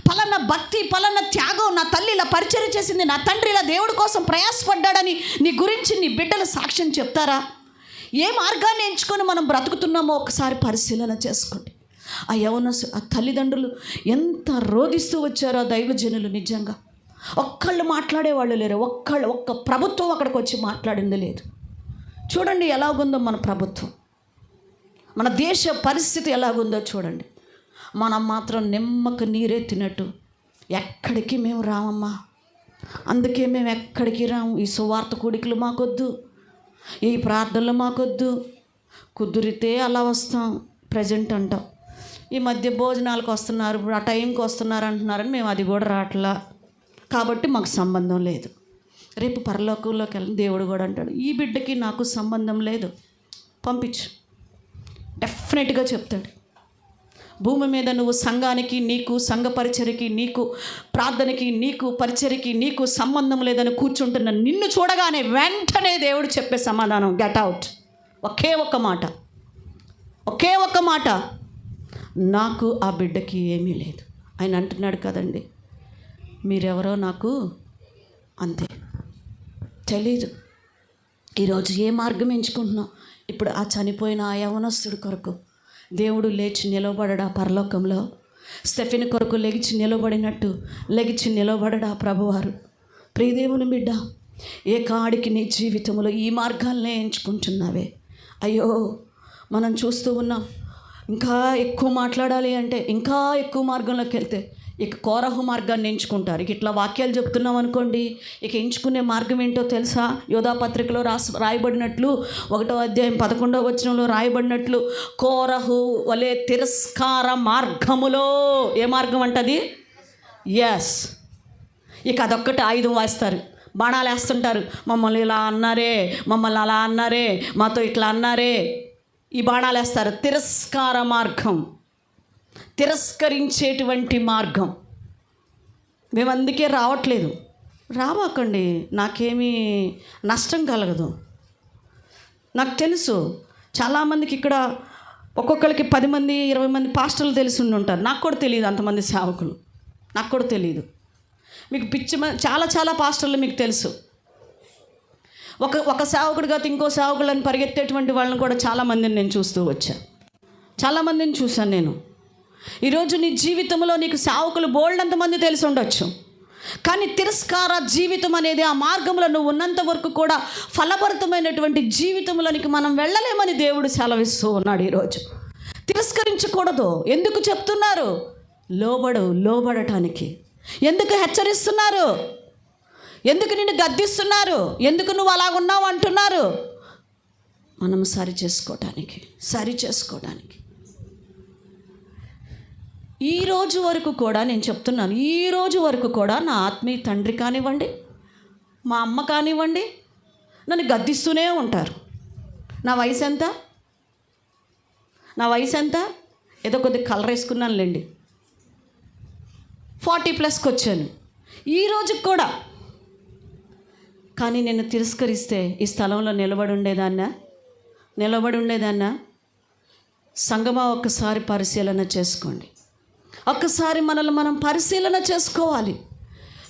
పలానా భక్తి, పలానా త్యాగం, నా తల్లి ఇలా పరిచర్య చేసింది, నా తండ్రి ఇలా దేవుడి కోసం ప్రయాసపడ్డాడని నీ గురించి నీ బిడ్డల సాక్ష్యం చెప్తారా? ఏ మార్గాన్ని ఎంచుకొని మనం బ్రతుకుతున్నామో ఒకసారి పరిశీలన చేసుకోండి. ఆ తల్లిదండ్రులు ఎంత రోధిస్తూ వచ్చారో ఆ దైవజనులు. నిజంగా ఒక్కళ్ళు మాట్లాడేవాళ్ళు లేరు. ఒక్క ప్రభుత్వం అక్కడికి వచ్చి మాట్లాడింది లేదు. చూడండి ఎలాగుందో మన ప్రభుత్వం, మన దేశ పరిస్థితి ఎలాగుందో చూడండి. మనం మాత్రం నిమ్మకు నీరెత్తినట్టు ఎక్కడికి మేము రామమ్మా, అందుకే మేము ఎక్కడికి రాము. ఈ సువార్త కూడికలు మాకొద్దు, ఈ ప్రార్థనలు మాకొద్దు, కుదిరితే అలా వస్తాం, ప్రజెంట్ అంటాం. ఈ మధ్య భోజనాలకు వస్తున్నారు, ఆ టైంకి వస్తున్నారు అంటున్నారని మేము అది కూడా రావట్లా, కాబట్టి మాకు సంబంధం లేదు. రేపు పరలోకంలోకి వెళ్ళి దేవుడు కూడా అంటాడు, ఈ బిడ్డకి నాకు సంబంధం లేదు, పంపించు. డెఫినెట్గా చెప్తాడు. భూమి మీద నువ్వు సంఘానికి, నీకు సంఘ పరిచర్యకి, నీకు ప్రార్థనకి, నీకు పరిచర్యకి, నీకు సంబంధం లేదని కూర్చుంటున్న నిన్ను చూడగానే వెంటనే దేవుడు చెప్పే సమాధానం, గెట్ అవుట్. ఒకే ఒక్క మాట, నాకు ఆ బిడ్డకి ఏమీ లేదు. ఆయన అంటున్నాడు కదండి, మీరెవరో నాకు అంతే తెలీదు. ఈరోజు ఏ మార్గం ఎంచుకుంటున్నాం? ఇప్పుడు ఆ చనిపోయిన ఆ యవనస్తుడి కొరకు దేవుడు లేచి నిలబడడా పరలోకంలో? స్టెఫెను కొరకు లెగిచి నిలబడడా ప్రభువారు? ప్రియదేవుని బిడ్డ, ఏ కాడికి నీ జీవితంలో ఈ మార్గాలనే ఎంచుకుంటున్నావే? అయ్యో, మనం చూస్తూ ఉన్నాం. ఇంకా ఎక్కువ మాట్లాడాలి అంటే ఇంకా ఎక్కువ మార్గంలోకి వెళ్తే ఇక కోరహు మార్గాన్ని ఎంచుకుంటారు. ఇక ఇట్లా వాక్యాలు చెప్తున్నాం అనుకోండి, ఇక ఎంచుకునే మార్గం ఏంటో తెలుసా? యోధా పత్రికలో రాయబడినట్లు 1వ అధ్యాయం 11వ వచనంలో రాయబడినట్లు, కోరహు వలె తిరస్కార మార్గములో. ఏ మార్గం అంటది? ఎస్. ఇక అదొక్కటి ఆయుధం వేస్తారు, బాణాలు వేస్తుంటారు. మమ్మల్ని ఇలా అన్నారే, మమ్మల్ని అలా అన్నారే, మాతో ఇట్లా అన్నారే. ఈ బాణాలు వేస్తారు. తిరస్కార మార్గం, తిరస్కరించేటువంటి మార్గం. మేము అందుకే రావట్లేదు. రావాకండి, నాకేమీ నష్టం కలగదు. నాకు తెలుసు చాలామందికి ఇక్కడ ఒక్కొక్కరికి 10 మంది 20 మంది పాస్టర్లు తెలిసి ఉంటారు. నాకు కూడా తెలియదు అంతమంది సేవకులు, నాకు కూడా తెలియదు. మీకు చాలా పాస్టర్లు మీకు తెలుసు. ఒక సేవకుడు కాదు ఇంకో సేవకులను పరిగెత్తేటువంటి వాళ్ళని కూడా చాలామందిని నేను చూస్తూ వచ్చాను. చాలామందిని చూశాను నేను. ఈరోజు నీ జీవితంలో నీకు సేవకులు బోల్డంతమంది తెలిసి ఉండొచ్చు, కానీ తిరస్కార జీవితం అనేది ఆ మార్గంలో నువ్వు ఉన్నంత వరకు కూడా ఫలభరితమైనటువంటి జీవితంలోనికి మనం వెళ్ళలేమని దేవుడు సెలవిస్తూ ఉన్నాడు. ఈరోజు తిరస్కరించకూడదు. ఎందుకు చెప్తున్నారు? లోబడటానికి. ఎందుకు హెచ్చరిస్తున్నారు? ఎందుకు నిన్ను గద్దిస్తున్నారు? ఎందుకు నువ్వు అలాగున్నావు అంటున్నారు? మనం సరి చేసుకోవడానికి. ఈ రోజు వరకు కూడా నేను చెప్తున్నాను, ఈ రోజు వరకు కూడా నా ఆత్మీయ తండ్రి కానివ్వండి, మా అమ్మ కానివ్వండి, నన్ను గద్దిస్తూనే ఉంటారు. నా వయసు ఎంత? ఏదో కొద్దిగా కలర్ వేసుకున్నానులేండి, 40+ వచ్చాను ఈ రోజుకి కూడా. కానీ నేను తిరస్కరిస్తే ఈ స్థలంలో నిలబడి ఉండేదాన్నా? సంగమా, ఒక్కసారి పరిశీలన చేసుకోండి. ఒక్కసారి మనల్ని మనం పరిశీలన చేసుకోవాలి.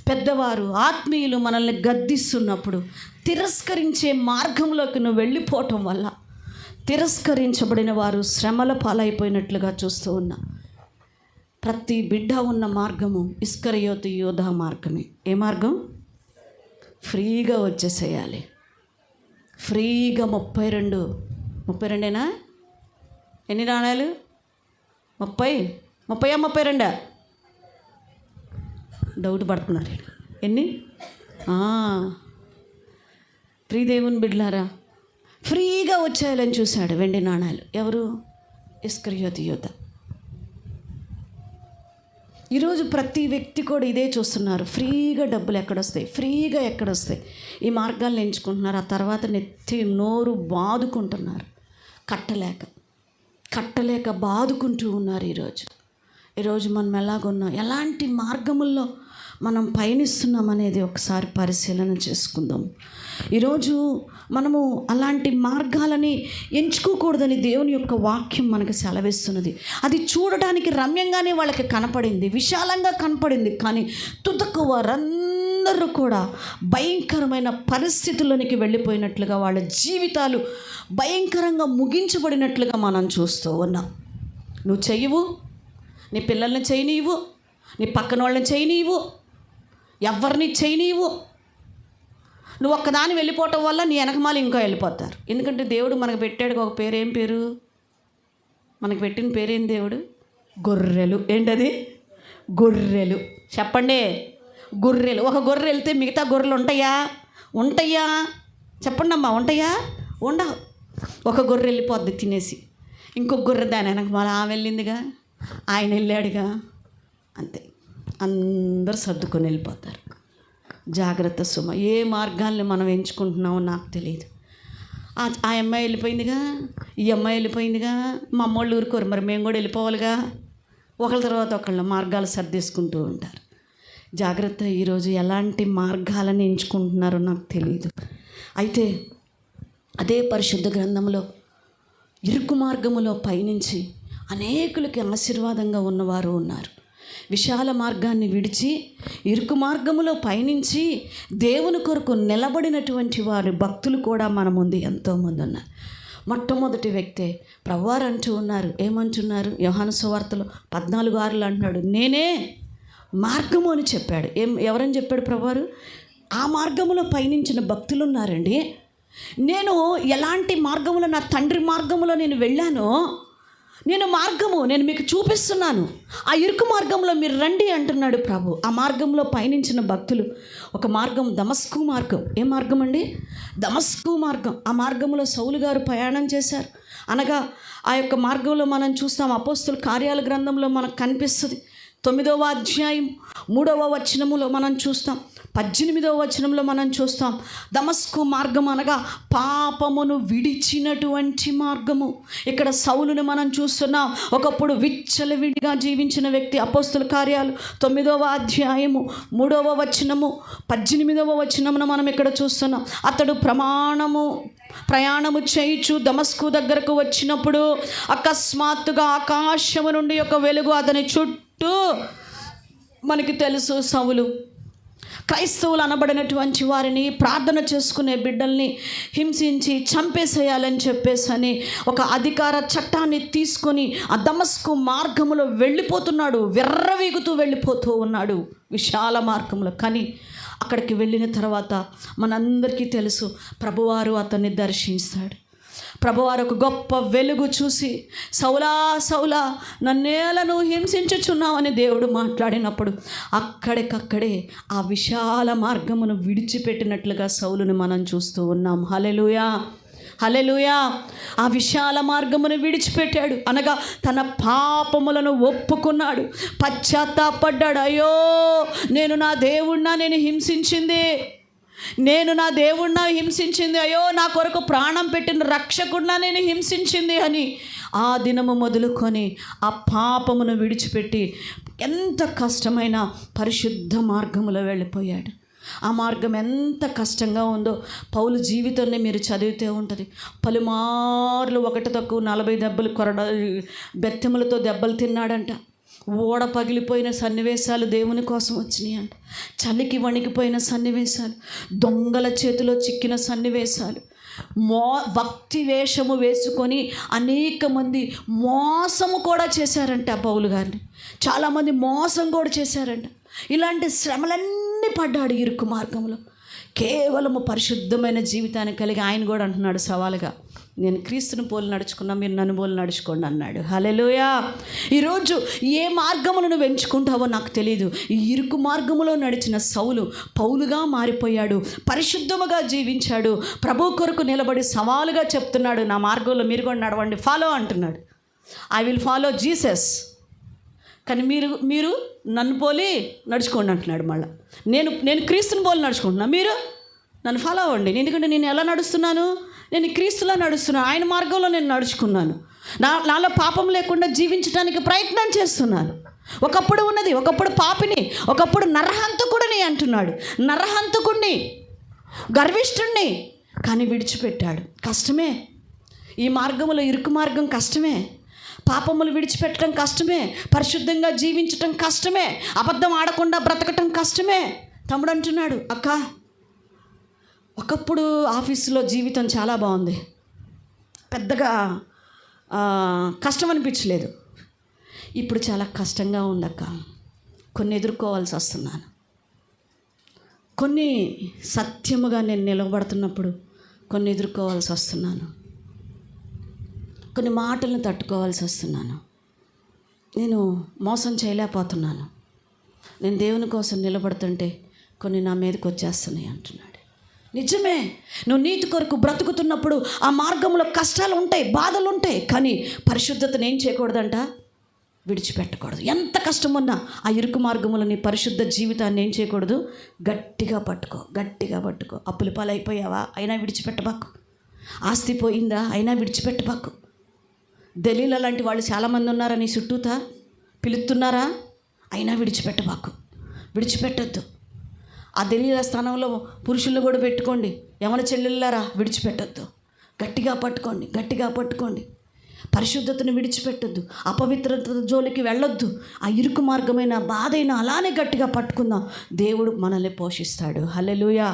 పెద్దవారు, ఆత్మీయులు మనల్ని గద్దిస్తున్నప్పుడు తిరస్కరించే మార్గంలోకి నువ్వు వెళ్ళిపోవటం వల్ల తిరస్కరించబడిన వారు శ్రమల పాలైపోయినట్లుగా చూస్తూ ఉన్నా. ప్రతి బిడ్డ ఉన్న మార్గము ఇస్కరియోతు యోధా మార్గమే. ఏ మార్గం? ఫ్రీగా వచ్చేసేయాలి. ఫ్రీగా 32 ఎన్ని నాణాలు? 30 డౌట్ పడుతున్నారు. ఎన్ని? ప్రియదేవుని బిడ్డలారా, ఫ్రీగా వచ్చేయాలని చూశాడు వెండి నాణాలు. ఎవరు? ఇస్కరియోతు యోధా. ఈరోజు ప్రతి వ్యక్తి కూడా ఇదే చూస్తున్నారు. ఫ్రీగా డబ్బులు ఎక్కడొస్తాయి? ఈ మార్గాలను ఎంచుకుంటున్నారు. ఆ తర్వాత నెత్తి నోరు బాదుకుంటున్నారు. కట్టలేక బాదుకుంటూ ఉన్నారు. ఈరోజు మనం ఎలాగున్నాం, ఎలాంటి మార్గముల్లో మనం పయనిస్తున్నాం అనేది ఒకసారి పరిశీలన చేసుకుందాం. ఈరోజు మనము అలాంటి మార్గాలని ఎంచుకోకూడదని దేవుని యొక్క వాక్యం మనకు సెలవిస్తున్నది. అది చూడడానికి రమ్యంగానే వాళ్ళకి కనపడింది, విశాలంగా కనపడింది. కానీ తుదకు వారందరూ కూడా భయంకరమైన పరిస్థితుల్లోనికి వెళ్ళిపోయినట్లుగా, వాళ్ళ జీవితాలు భయంకరంగా ముగించబడినట్లుగా మనం చూస్తూ ఉన్నాం. నువ్వు చెయ్యవు, నీ పిల్లల్ని చేయనీవు, నీ పక్కన వాళ్ళని చేయనీవు, ఎవరిని చేయనీవు. నువ్వు ఒక్కదాని వెళ్ళిపోవటం వల్ల నీ వెనకమాల ఇంకా వెళ్ళిపోతారు. ఎందుకంటే దేవుడు మనకు పెట్టాడు ఒక పేరు. ఏం పేరు మనకు పెట్టిన పేరేం? దేవుడు గొర్రెలు. ఏంటది? గొర్రెలు. చెప్పండి, గొర్రెలు. ఒక గొర్రె వెళ్తే మిగతా గొర్రెలు ఉంటాయా? చెప్పండి అమ్మా, ఉంటాయా? ఉండవు. ఒక గొర్రె వెళ్ళిపోద్ది తినేసి, ఇంకొక గొర్రె దాని వెనకమాల ఆమె వెళ్ళిందిగా, ఆయన వెళ్ళాడుగా, అంతే. అందరూ సర్దుకొని వెళ్ళిపోతారు. జాగ్రత్త సుమ. ఏ మార్గాల్ని మనం ఎంచుకుంటున్నామో నాకు తెలియదు. ఆ అమ్మాయి వెళ్ళిపోయిందిగా, ఈ అమ్మాయి వెళ్ళిపోయిందిగా, మా అమ్మోళ్ళు ఊరుకోరు, మరి మేము కూడా వెళ్ళిపోవాలిగా. ఒకళ్ళ తర్వాత ఒకళ్ళ మార్గాలు సర్దేసుకుంటూ ఉంటారు. జాగ్రత్త. ఈరోజు ఎలాంటి మార్గాలను ఎంచుకుంటున్నారో నాకు తెలియదు. అయితే అదే పరిశుద్ధ గ్రంథంలో ఇరుకు మార్గములో పయనించి అనేకులకి ఆశీర్వాదంగా ఉన్నవారు ఉన్నారు. విశాల మార్గాన్ని విడిచి ఇరుకు మార్గములో పయనించి దేవుని కొరకు నిలబడినటువంటి వారి భక్తులు కూడా మన ముందు ఎంతోమంది ఉన్నారు. మొట్టమొదటి వ్యక్తే ప్రభువారు అంటూ ఉన్నారు. ఏమంటున్నారు? యోహాను సువార్తలో 14:6 అంటున్నాడు, నేనే మార్గము అని చెప్పాడు. ఎవరని చెప్పాడు ప్రభువారు? ఆ మార్గములో పయనించిన భక్తులు ఉన్నారండి. నేను ఎలాంటి మార్గములో, నా తండ్రి మార్గములో నేను వెళ్ళానో, నేను మీకు చూపిస్తున్నాను. ఆ ఇరుకు మార్గంలో మీరు రండి అంటున్నాడు ప్రభు. ఆ మార్గంలో పయనించిన భక్తులు, ఒక మార్గం దమస్కు మార్గం. ఏ మార్గం అండి? దమస్కు మార్గం. ఆ మార్గంలో సౌలు గారు ప్రయాణం చేశారు. అనగా ఆ యొక్క మార్గంలో మనం చూస్తాం, అపోస్తుల కార్యాల గ్రంథంలో మనకు కనిపిస్తుంది. 9వ అధ్యాయం 3వ వచనములో మనం చూస్తాం, 18వ వచనంలో మనం చూస్తాం. దమస్కు మార్గం అనగా పాపమును విడిచినటువంటి మార్గము. ఇక్కడ సౌలుని మనం చూస్తున్నాం. ఒకప్పుడు విచ్చలవిడిగా జీవించిన వ్యక్తి. అపోస్తుల కార్యాలు 9వ అధ్యాయము 3వ వచనము 18వ వచనమును మనం ఇక్కడ చూస్తున్నాం. అతడు ప్రయాణము చేయుచు దమస్కు దగ్గరకు వచ్చినప్పుడు అకస్మాత్తుగా ఆకాశము నుండి ఒక వెలుగు అతని చుట్టూ. మనకి తెలుసు, సౌలు క్రైస్తవులు అనబడినటువంటి వారిని, ప్రార్థన చేసుకునే బిడ్డల్ని హింసించి చంపేసేయాలని చెప్పేసి ఒక అధికార చట్టాన్ని తీసుకొని ఆ దమస్కు మార్గంలో వెళ్ళిపోతున్నాడు. విర్రవీగుతూ వెళ్ళిపోతూ ఉన్నాడు విశాల మార్గంలో. కానీ అక్కడికి వెళ్ళిన తర్వాత మనందరికీ తెలుసు, ప్రభువారు అతన్ని దర్శిస్తాడు. ప్రభువారు ఒక గొప్ప వెలుగు చూసి, సౌలా సౌలా నన్నేలను హింసించుచున్నావని దేవుడు మాట్లాడినప్పుడు అక్కడికక్కడే ఆ విశాల మార్గమును విడిచిపెట్టినట్లుగా సౌలుని మనం చూస్తూ ఉన్నాం. హల్లెలూయా, హల్లెలూయా. ఆ విశాల మార్గమును విడిచిపెట్టాడు. అనగా తన పాపములను ఒప్పుకున్నాడు, పశ్చాత్తాపడ్డాడు. అయ్యో, నేను నా దేవుణ్ణి హింసించింది, అయ్యో నా కొరకు ప్రాణం పెట్టిన రక్షకుడినా నేను హింసించింది అని ఆ దినము మొదలుకొని ఆ పాపమును విడిచిపెట్టి ఎంత కష్టమైన పరిశుద్ధ మార్గములో వెళ్ళిపోయాడు. ఆ మార్గం ఎంత కష్టంగా ఉందో పౌలు జీవితాన్ని మీరు చదివితే ఉంటుంది. పలుమార్లు 1 తక్కువ 40 దెబ్బలు బెత్తెములతో దెబ్బలు తిన్నాడంట. ఓడ పగిలిపోయిన సన్నివేశాలు దేవుని కోసం వచ్చినాయి అంట. చలికి వణికిపోయిన సన్నివేశాలు, దొంగల చేతిలో చిక్కిన సన్నివేశాలు, భక్తి వేషము వేసుకొని అనేక మంది మోసము కూడా చేశారంట పౌలు గారిని. చాలామంది మోసం కూడా చేశారంట. ఇలాంటి శ్రమలన్నీ పడ్డాడు ఇరుకు మార్గంలో. కేవలము పరిశుద్ధమైన జీవితాన్ని కలిగి ఆయన కూడా అంటున్నాడు సవాలుగా, నేను క్రీస్తుని పోలి నడుచుకున్నా, మీరు నన్ను పోలి నడుచుకోండి అన్నాడు. హల్లెలూయా. ఈరోజు ఏ మార్గమును నువ్వు ఎంచుకుంటావో నాకు తెలియదు. ఈ ఇరుకు మార్గములో నడిచిన సౌలు పౌలుగా మారిపోయాడు, పరిశుద్ధముగా జీవించాడు, ప్రభు కొరకు నిలబడి సవాలుగా చెప్తున్నాడు, నా మార్గంలో మీరు కూడా నడవండి, ఫాలో అంటున్నాడు. ఐ విల్ ఫాలో జీసస్, కానీ మీరు నన్ను పోలి నడుచుకోండి అంటున్నాడు. మళ్ళీ నేను క్రీస్తుని పోలి నడుచుకుంటున్నా, మీరు నన్ను ఫాలో అవ్వండి. ఎందుకంటే నేను ఎలా నడుస్తున్నాను? నేను క్రీస్తులా నడుస్తున్నాను, ఆయన మార్గంలో నేను నడుచుకున్నాను. నాలో పాపం లేకుండా జీవించడానికి ప్రయత్నం చేస్తున్నాను. ఒకప్పుడు ఉన్నది, ఒకప్పుడు పాపిని, ఒకప్పుడు నరహంతకుడిని అంటున్నాడు. నరహంతకుడిని, గర్విష్ఠుణ్ణి, కానీ విడిచిపెట్టాడు. కష్టమే ఈ మార్గంలో, ఇరుకు మార్గం కష్టమే. పాపములు విడిచిపెట్టడం కష్టమే, పరిశుద్ధంగా జీవించటం కష్టమే, అబద్ధం ఆడకుండా బ్రతకటం కష్టమే. తమ్ముడు అంటున్నాడు, అక్క ఒకప్పుడు ఆఫీసులో జీవితం చాలా బాగుంది, పెద్దగా కష్టం అనిపించలేదు. ఇప్పుడు చాలా కష్టంగా ఉందక్క, కొన్ని ఎదుర్కోవాల్సి వస్తున్నాను. కొన్ని సత్యముగా నేను నిలబడుతున్నప్పుడు కొన్ని ఎదుర్కోవాల్సి వస్తున్నాను. కొన్ని మాటలను తట్టుకోవాల్సి వస్తున్నాను. నేను మోసం చేయలేకపోతున్నాను. నేను దేవుని కోసం నిలబడుతుంటే కొన్ని నా మీదకి వచ్చేస్తున్నాయి అంటున్నాడు. నిజమే, నువ్వు నీతి కొరకు బ్రతుకుతున్నప్పుడు ఆ మార్గంలో కష్టాలు ఉంటాయి, బాధలు ఉంటాయి, కానీ పరిశుద్ధతను ఏం చేయకూడదంట? విడిచిపెట్టకూడదు. ఎంత కష్టమున్నా ఆ ఇరుకు మార్గంలో నీ పరిశుద్ధ జీవితాన్ని ఏం చేయకూడదు? గట్టిగా పట్టుకో. అప్పుల పాలైపోయావా? అయినా విడిచిపెట్టబాకు. ఆస్తి పోయిందా? అయినా విడిచిపెట్టబాకు. దలీల లాంటి వాళ్ళు చాలామంది ఉన్నారా నీ చుట్టూతా? పిలుస్తున్నారా? అయినా విడిచిపెట్టద్దు. ఆ దలీల స్థానంలో పురుషులను కూడా పెట్టుకోండి. యమన చెల్లెళ్ళారా? విడిచిపెట్టద్దు. గట్టిగా పట్టుకోండి. పరిశుద్ధతను విడిచిపెట్టొద్దు, అపవిత్రత జోలికి వెళ్ళొద్దు. ఆ ఇరుకు మార్గమైన బాధైనా అలానే గట్టిగా పట్టుకుందాం. దేవుడు మనల్ని పోషిస్తాడు. హల్లెలూయా.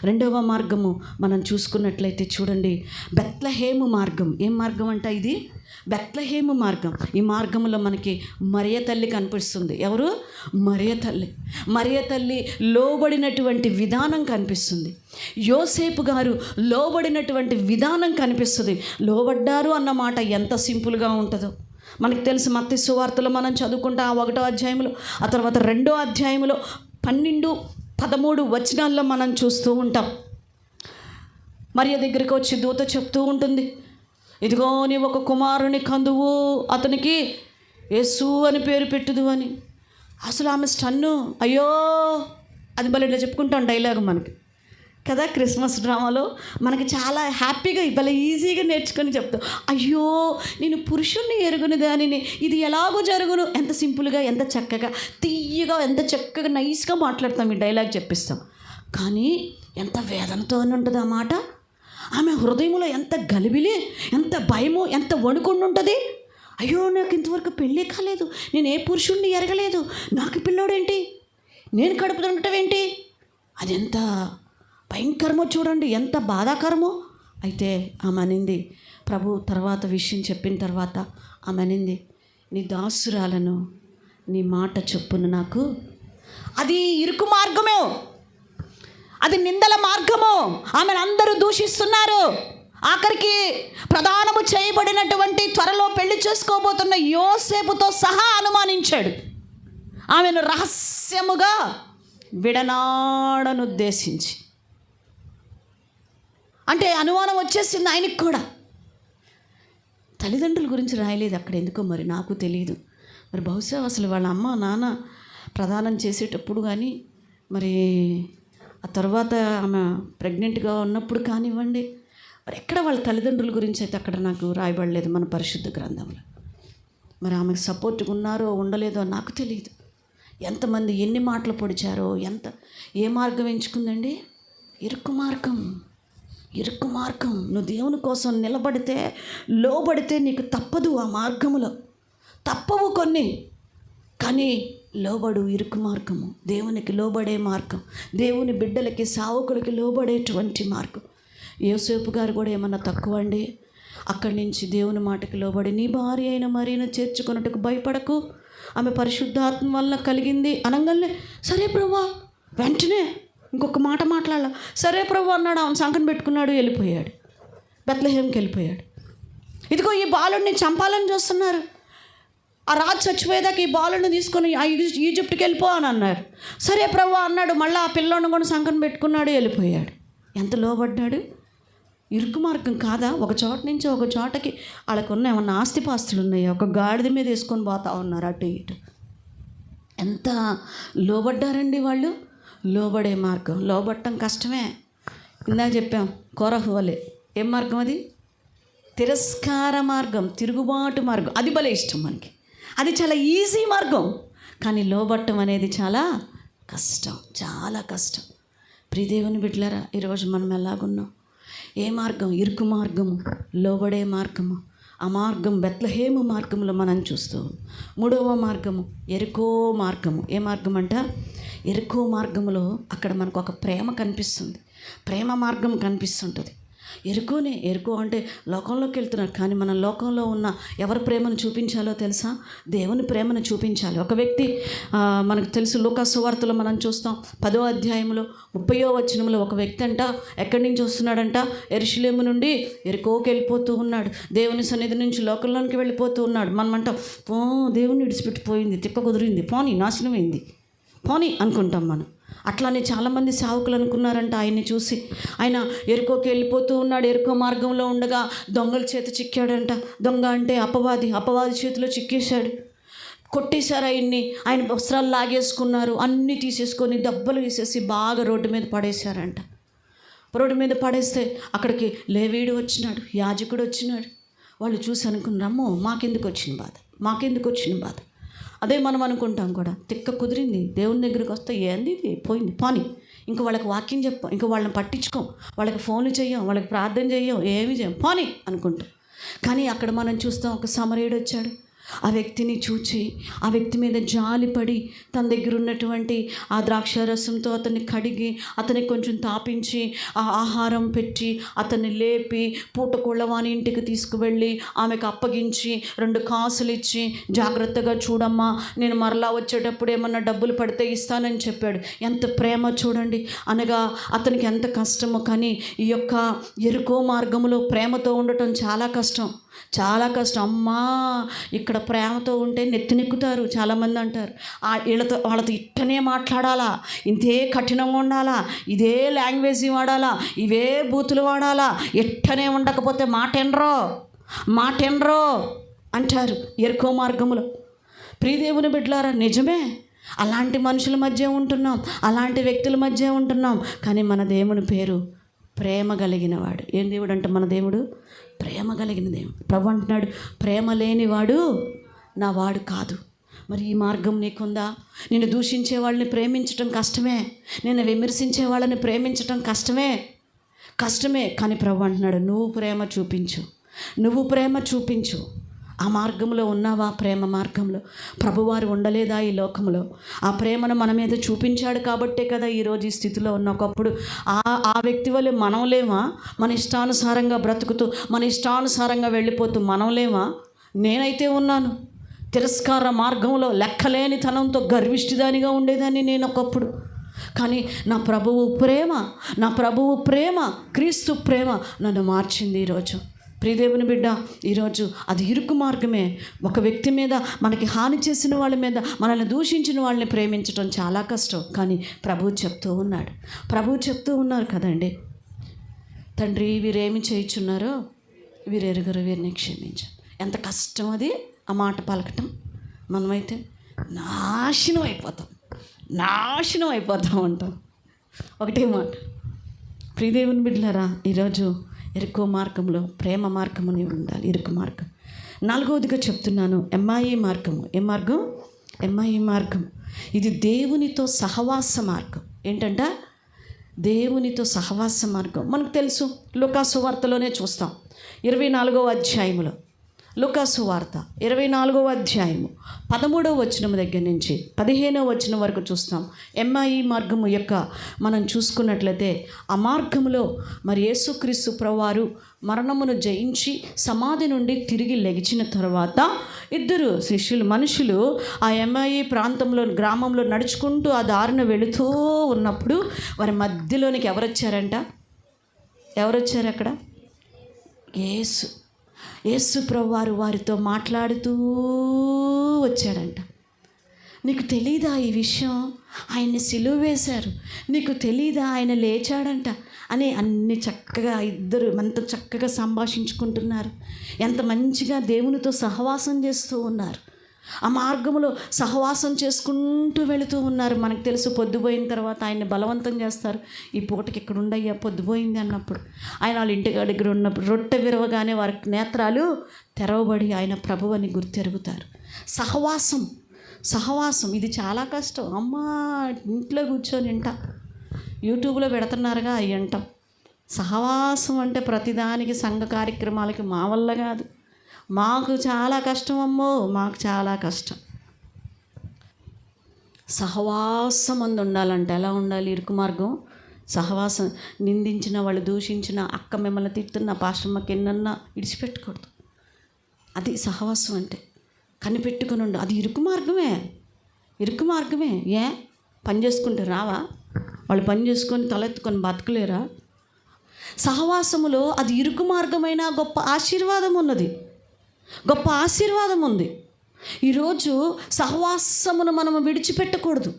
రెండవ మార్గము మనం చూసుకున్నట్లయితే చూడండి, బెత్లెహేము మార్గం. ఏం మార్గం అంట ఇది? బెత్లెహేము మార్గం. ఈ మార్గంలో మనకి మరియ తల్లి కనిపిస్తుంది. ఎవరు? మరియ తల్లి. మరియ తల్లి లోబడినటువంటి విధానం కనిపిస్తుంది. యోసేపు గారు లోబడినటువంటి విధానం కనిపిస్తుంది. లోబడ్డారు అన్నమాట ఎంత సింపుల్గా ఉంటుందో మనకు తెలుసు. మత్తయి సువార్తలో మనం చదువుకుంటా 1వ అధ్యాయంలో, ఆ తర్వాత 2వ అధ్యాయంలో 12, 13 వచనాల్లో మనం చూస్తూ ఉంటాం. మరియ దగ్గరికి వచ్చి దూత చెప్తూ ఉంటుంది, ఇదిగో నీ ఒక కుమారుని కందువు, అతనికి యేసు అని పేరు పెట్టుదు అని. అసలు ఆమె స్టన్ను. అయ్యో, అది మళ్ళీ ఇట్లా చెప్పుకుంటాం డైలాగ్ మనకి కదా. క్రిస్మస్ డ్రామాలో మనకి చాలా హ్యాపీగా భలే ఈజీగా నేర్చుకొని చెప్తాం. అయ్యో, నేను పురుషుణ్ణి ఎరుగుని దానిని, ఇది ఎలాగో జరుగును. ఎంత సింపుల్గా, ఎంత చక్కగా, తీయగా, ఎంత చక్కగా నైస్గా మాట్లాడతాం, ఈ డైలాగ్ చెప్పిస్తాం. కానీ ఎంత వేదనతో అని ఉంటుంది ఆ మాట. ఆమె హృదయంలో ఎంత గలిబిలి, ఎంత భయము, ఎంత వణుకుండి ఉంటుంది. అయ్యో, నాకు ఇంతవరకు పెళ్ళే కాలేదు, నేను ఏ పురుషుణ్ణి ఎరగలేదు, నాకు పిల్లోడేంటి, నేను కడుపుతో ఉండటం ఏంటి. అది ఎంత భయంకరమో చూడండి, ఎంత బాధాకరమో. అయితే ఆమె అనింది, ప్రభు తర్వాత విషయం చెప్పిన తర్వాత ఆమె అనింది, నీ దాసురాలను నీ మాట చొప్పున నాకు. అది ఇరుకు మార్గమే, అది నిందల మార్గము. ఆమెను అందరూ దూషిస్తున్నారు. ఆఖరికి ప్రదానము చేయబడినటువంటి త్వరలో పెళ్లి చేసుకోబోతున్న యోసేపుతో సహా అనుమానించాడు. ఆమెను రహస్యముగా విడనాడనుద్దేశించి, అంటే అనుమానం వచ్చేసింది ఆయనకి కూడా. తల్లిదండ్రుల గురించి రాయలేదు అక్కడ, ఎందుకో మరి నాకు తెలియదు. మరి బహుశా అసలు వాళ్ళ అమ్మ నాన్న ప్రదానం చేసేటప్పుడు కానీ, మరి ఆ తర్వాత ఆమె ప్రెగ్నెంట్గా ఉన్నప్పుడు కానివ్వండి, మరి ఎక్కడ వాళ్ళ తల్లిదండ్రుల గురించి అయితే అక్కడ నాకు రాయబడలేదు మన పరిశుద్ధ గ్రంథంలో. మరి ఆమెకు సపోర్ట్గా ఉన్నారో ఉండలేదో నాకు తెలియదు. ఎంతమంది ఎన్ని మాటలు పొడిచారో, ఏ మార్గం ఎంచుకుందండి? ఇరుకు మార్గం. ఇరుకు మార్గం. నువ్వు దేవుని కోసం నిలబడితే, లోబడితే నీకు తప్పదు. ఆ మార్గములో తప్పవు కొన్ని, కానీ లోబడు. ఇరుకు మార్గము దేవునికి లోబడే మార్గం, దేవుని బిడ్డలకి, సావుకులకి లోబడేటువంటి మార్గం. యోసేపు గారు కూడా ఏమన్నా తక్కువ అండి? అక్కడి నుంచి దేవుని మాటకి లోబడి, నీ భార్య అయిన మరియను చేర్చుకున్నట్టుకు భయపడకు, ఆమె పరిశుద్ధాత్మ వల్ల కలిగింది అనగానే, సరే ప్రభువా, వెంటనే ఇంకొక మాట మాట్లాడాల. సరే ప్రభు అన్నాడు. ఆమె సంకన పెట్టుకున్నాడు, వెళ్ళిపోయాడు. బెత్లెహేంకి వెళ్ళిపోయాడు. ఇదిగో ఈ బాలుడిని చంపాలని చూస్తున్నారు. ఆ రాజు చచ్చిపోయేదాకా ఈ బాలుడిని తీసుకొని ఈజిప్ట్కి వెళ్ళిపో అని అన్నారు. సరే ప్రభు అన్నాడు. మళ్ళీ ఆ పిల్లోడిని కూడా సంకన పెట్టుకున్నాడు, వెళ్ళిపోయాడు. ఎంత లోబడ్డాడు. ఇరుకు మార్గం కాదా? ఒక చోట నుంచి ఒక చోటకి వాళ్ళకున్న ఏమన్నా ఆస్తిపాస్తులు ఉన్నాయా? ఒక గాడిద మీద వేసుకొని పోతా ఉన్నారు అటు ఇటు. ఎంత లోబడ్డారండి వాళ్ళు. లోబడే మార్గం. లోబట్టం కష్టమే. ఇందాక చెప్పాం, కోరహు వలె. ఏం మార్గం అది? తిరస్కార మార్గం, తిరుగుబాటు మార్గం. అది భలే ఇష్టం మనకి. అది చాలా ఈజీ మార్గం. కానీ లోబట్టం అనేది చాలా కష్టం, చాలా కష్టం. ప్రియదేవుని బిడ్డలారా, ఈరోజు మనం ఎలాగున్నాం? ఏ మార్గం? ఇరుకు మార్గము, లోబడే మార్గము. ఆ మార్గం బెత్లెహేము మార్గంలో మనం చూస్తూ. మూడవ మార్గము ఎరుకో మార్గము. ఏ మార్గం అంట? ఎరుకో మార్గంలో అక్కడ మనకు ఒక ప్రేమ కనిపిస్తుంది, ప్రేమ మార్గం కనిపిస్తుంటుంది. ఎరుకో అంటే లోకంలోకి వెళ్తున్నారు, కానీ మన లోకంలో ఉన్న ఎవరి ప్రేమను చూపించాలో తెలుసా? దేవుని ప్రేమను చూపించాలి. ఒక వ్యక్తి మనకు తెలుసు, లూకా సువార్తలో మనం చూస్తాం 10వ అధ్యాయంలో 30వ వచనంలో ఒక వ్యక్తి అంట ఎక్కడి నుంచి వస్తున్నాడంట? యెరూషలేము నుండి ఎరుకోకి వెళ్ళిపోతూ ఉన్నాడు. దేవుని సన్నిధి నుంచి లోకంలోనికి వెళ్ళిపోతూ ఉన్నాడు. మనమంటాం, దేవుని విడిచిపెట్టిపోయింది, తిక్క కుదిరింది, పోనీ నాశనమైంది, పోనీ అనుకుంటాం మనం. అట్లానే చాలామంది సేవకులు అనుకున్నారంట ఆయన్ని చూసి. ఆయన ఎరుకోకి వెళ్ళిపోతూ ఉన్నాడు. ఎరుకో మార్గంలో ఉండగా దొంగల చేత చిక్కాడంట. దొంగ అంటే అపవాది చేతిలో చిక్కేశాడు. కొట్టేశారు ఆయన్ని. ఆయన వస్త్రాలు లాగేసుకున్నారు, అన్నీ తీసేసుకొని దెబ్బలు వేసేసి బాగా రోడ్డు మీద పడేశారంట. రోడ్డు మీద పడేస్తే అక్కడికి లేవీయుడు వచ్చినాడు, యాజకుడు వచ్చినాడు. వాళ్ళు చూసి అనుకున్నారు, అమ్మో మాకెందుకు వచ్చిన బాధ. అదే మనం అనుకుంటాం కూడా, తిక్క కుదిరింది, దేవుని దగ్గరికి వస్తే ఏంది ఇది, పోయింది, పోనీ, ఇంక వాళ్ళకి వాక్యం చెప్పాం, ఇంక వాళ్ళని పట్టించుకోం, వాళ్ళకి ఫోన్లు చెయ్యం, వాళ్ళకి ప్రార్థన చెయ్యం, ఏమి చేయం, పోనీ అనుకుంటాం. కానీ అక్కడ మనం చూస్తాం, ఒక సమరయుడు వచ్చాడు. ఆ వ్యక్తిని చూచి ఆ వ్యక్తి మీద జాలిపడి తన దగ్గర ఉన్నటువంటి ఆ ద్రాక్షారసంతో అతన్ని కడిగి అతనికి కొంచెం తాపించి ఆ ఆహారం పెట్టి అతన్ని లేపి పూటకోళ్ళవాని ఇంటికి తీసుకువెళ్ళి ఆమెకు అప్పగించి 2 కాసులు ఇచ్చి, జాగ్రత్తగా చూడమ్మా, నేను మరలా వచ్చేటప్పుడు ఏమన్నా డబ్బులు పడితే ఇస్తానని చెప్పాడు. ఎంత ప్రేమ చూడండి. అనగా అతనికి ఎంత కష్టమో. కానీ ఈ యొక్క ఎరుకో మార్గంలో ప్రేమతో ఉండటం చాలా కష్టం, చాలా కష్టం. అమ్మా, ఇక్కడ ప్రేమతో ఉంటే నెత్తినెక్కుతారు చాలామంది అంటారు. వాళ్ళతో ఇట్టనే మాట్లాడాలా, ఇంతే కఠినంగా ఉండాలా, ఇదే లాంగ్వేజ్ వాడాలా, ఇవే బూతులు వాడాలా, ఎట్టనే ఉండకపోతే మాటెనరో అంటారు ఎరుకో మార్గములో. ప్రియదేవుని బిడ్డలారా, నిజమే, అలాంటి మనుషుల మధ్య ఉంటున్నాం, అలాంటి వ్యక్తుల మధ్య ఉంటున్నాం. కానీ మన దేవుని పేరు ప్రేమ కలిగిన వాడు. ఏం దేవుడు అంటే మన దేవుడు ప్రేమ కలిగిన దేవుడు. ప్రభు అంటున్నాడు, ప్రేమ లేనివాడు నా వాడు కాదు. మరి ఈ మార్గం నీకుందా? నిన్ను దూషించే వాళ్ళని ప్రేమించటం కష్టమే, నిన్ను విమర్శించే వాళ్ళని ప్రేమించటం కష్టమే. కానీ ప్రభు అంటున్నాడు, నువ్వు ప్రేమ చూపించు. ఆ మార్గంలో ఉన్నావా? ప్రేమ మార్గంలో ప్రభువారు ఉండలేదా ఈ లోకంలో? ఆ ప్రేమను మన మీద చూపించాడు కాబట్టే కదా ఈరోజు ఈ స్థితిలో ఉన్న. ఒకప్పుడు ఆ వ్యక్తి వల్ల మనం లేమా? మన ఇష్టానుసారంగా బ్రతుకుతూ మన ఇష్టానుసారంగా వెళ్ళిపోతూ మనం లేమా? నేనైతే ఉన్నాను. తిరస్కార మార్గంలో లెక్కలేని తనంతో గర్విష్టిదానిగా ఉండేదాన్ని నేను ఒకప్పుడు. కానీ నా ప్రభువు ప్రేమ క్రీస్తు ప్రేమ నన్ను మార్చింది ఈరోజు. ప్రియదేవుని బిడ్డ, ఈరోజు అది ఇరుకు మార్గమే. ఒక వ్యక్తి మీద, మనకి హాని చేసిన వాళ్ళ మీద, మనల్ని దూషించిన వాళ్ళని ప్రేమించడం చాలా కష్టం. కానీ ప్రభువు చెప్తూ ఉన్నారు కదండి, తండ్రి వీరేమి చేయుచున్నారో వీరెరుగరు, వీరిని క్షమించు. ఎంత కష్టం అది ఆ మాట పలకటం. మనమైతే నాశనం అయిపోతాం అంటాం. ఒకటే మాట. ప్రియదేవుని బిడ్డలారా, ఈరోజు ఇరుకు మార్గంలో ప్రేమ మార్గముని ఉండాలి. ఇరుకు మార్గం. 4వదిగా చెప్తున్నాను, ఎంఐ మార్గము. ఏ మార్గం? ఎంఐ మార్గం. ఇది దేవునితో సహవాస మార్గం. ఏంటంట? దేవునితో సహవాస మార్గం. మనకు తెలుసు, లూకాసు వార్తలోనే చూస్తాం. 24వ అధ్యాయంలో, లూకాసు వార్త 24వ అధ్యాయము 13వ వచనం దగ్గర నుంచి 15వ వచనం వరకు చూస్తాం. ఎంఐ మార్గము యొక్క మనం చూసుకున్నట్లయితే, ఆ మార్గంలో మరి యేసుక్రీస్తు ప్రభువారు మరణమును జయించి సమాధి నుండి తిరిగి లెగిచిన తర్వాత 2 మనుషులు ఆ ఎంఐ ప్రాంతంలో, గ్రామంలో నడుచుకుంటూ ఆ దారిన వెళుతూ ఉన్నప్పుడు వారి మధ్యలోనికి ఎవరొచ్చారు అక్కడ? యేసు ప్రభువారు వారితో మాట్లాడుతూ వచ్చాడంట. నీకు తెలీదా ఈ విషయం? ఆయన్ని సిలువ వేశారు, నీకు తెలీదా ఆయన లేచాడంట అని అన్ని చక్కగా ఇద్దరు ఎంత చక్కగా సంభాషించుకుంటున్నారు, ఎంత మంచిగా దేవునితో సహవాసం చేస్తూ ఉన్నారు. ఆ మార్గంలో సహవాసం చేసుకుంటూ వెళుతూ ఉన్నారు. మనకు తెలుసు, పొద్దుపోయిన తర్వాత ఆయన్ని బలవంతం చేస్తారు. ఈ పూటకి ఇక్కడ ఉండయ్యా, పొద్దుపోయింది అన్నప్పుడు. ఆయన వాళ్ళ ఇంటి దగ్గర ఉన్నప్పుడు రొట్టె విరవగానే వారి నేత్రాలు తెరవబడి ఆయన ప్రభువని గుర్తెరుగుతారు. సహవాసం ఇది చాలా కష్టం. అమ్మా, ఇంట్లో కూర్చొని యూట్యూబ్లో పెడుతున్నారుగా అవి వింటాం. సహవాసం అంటే ప్రతిదానికి సంఘ కార్యక్రమాలకి మా వల్ల కాదు, మాకు చాలా కష్టం. మాకు చాలా కష్టం. సహవాసం అందు ఉండాలంటే ఎలా ఉండాలి? ఇరుకు మార్గం సహవాసం. నిందించిన వాళ్ళు, దూషించిన అక్క మిమ్మల్ని తిట్టున్న పాస్టమ్మకి ఎన్నన్నా విడిచిపెట్టకూడదు. అది సహవాసం అంటే. కనిపెట్టుకుని ఉండు. అది ఇరుకు మార్గమే. పని చేసుకుంటే రావా? వాళ్ళు పని చేసుకొని తలెత్తుకొని బతకలేరా? సహవాసములో అది ఇరుకు మార్గమైన గొప్ప ఆశీర్వాదం ఉంది. ఈరోజు సహవాసమును మనము విడిచిపెట్టకూడదు.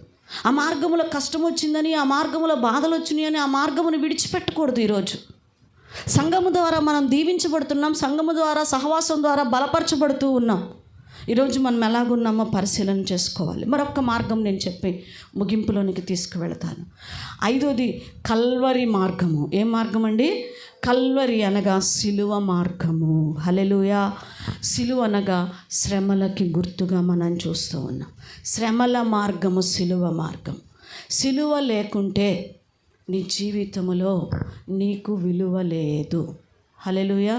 ఆ మార్గంలో కష్టం వచ్చిందని, ఆ మార్గంలో బాధలు వచ్చినాయని ఆ మార్గమును విడిచిపెట్టకూడదు. ఈరోజు సంఘము ద్వారా మనం దీవించబడుతున్నాం, సంఘము ద్వారా సహవాసం ద్వారా బలపరచబడుతూ ఉన్నాం. ఈరోజు మనం ఎలాగున్నామో పరిశీలన చేసుకోవాలి. మరొక మార్గం నేను చెప్పి ముగింపులోనికి తీసుకువెళతాను. 5వది కల్వరి మార్గము. ఏ మార్గం అండి? కల్వరి అనగా సిలువ మార్గము. హల్లెలూయా. సిలువ అనగా శ్రమలకి గుర్తుగా మనం చూస్తూ ఉన్నాం. శ్రమల మార్గము సిలువ మార్గం. సిలువ లేకుంటే నీ జీవితంలో నీకు విలువ లేదు. హల్లెలూయా.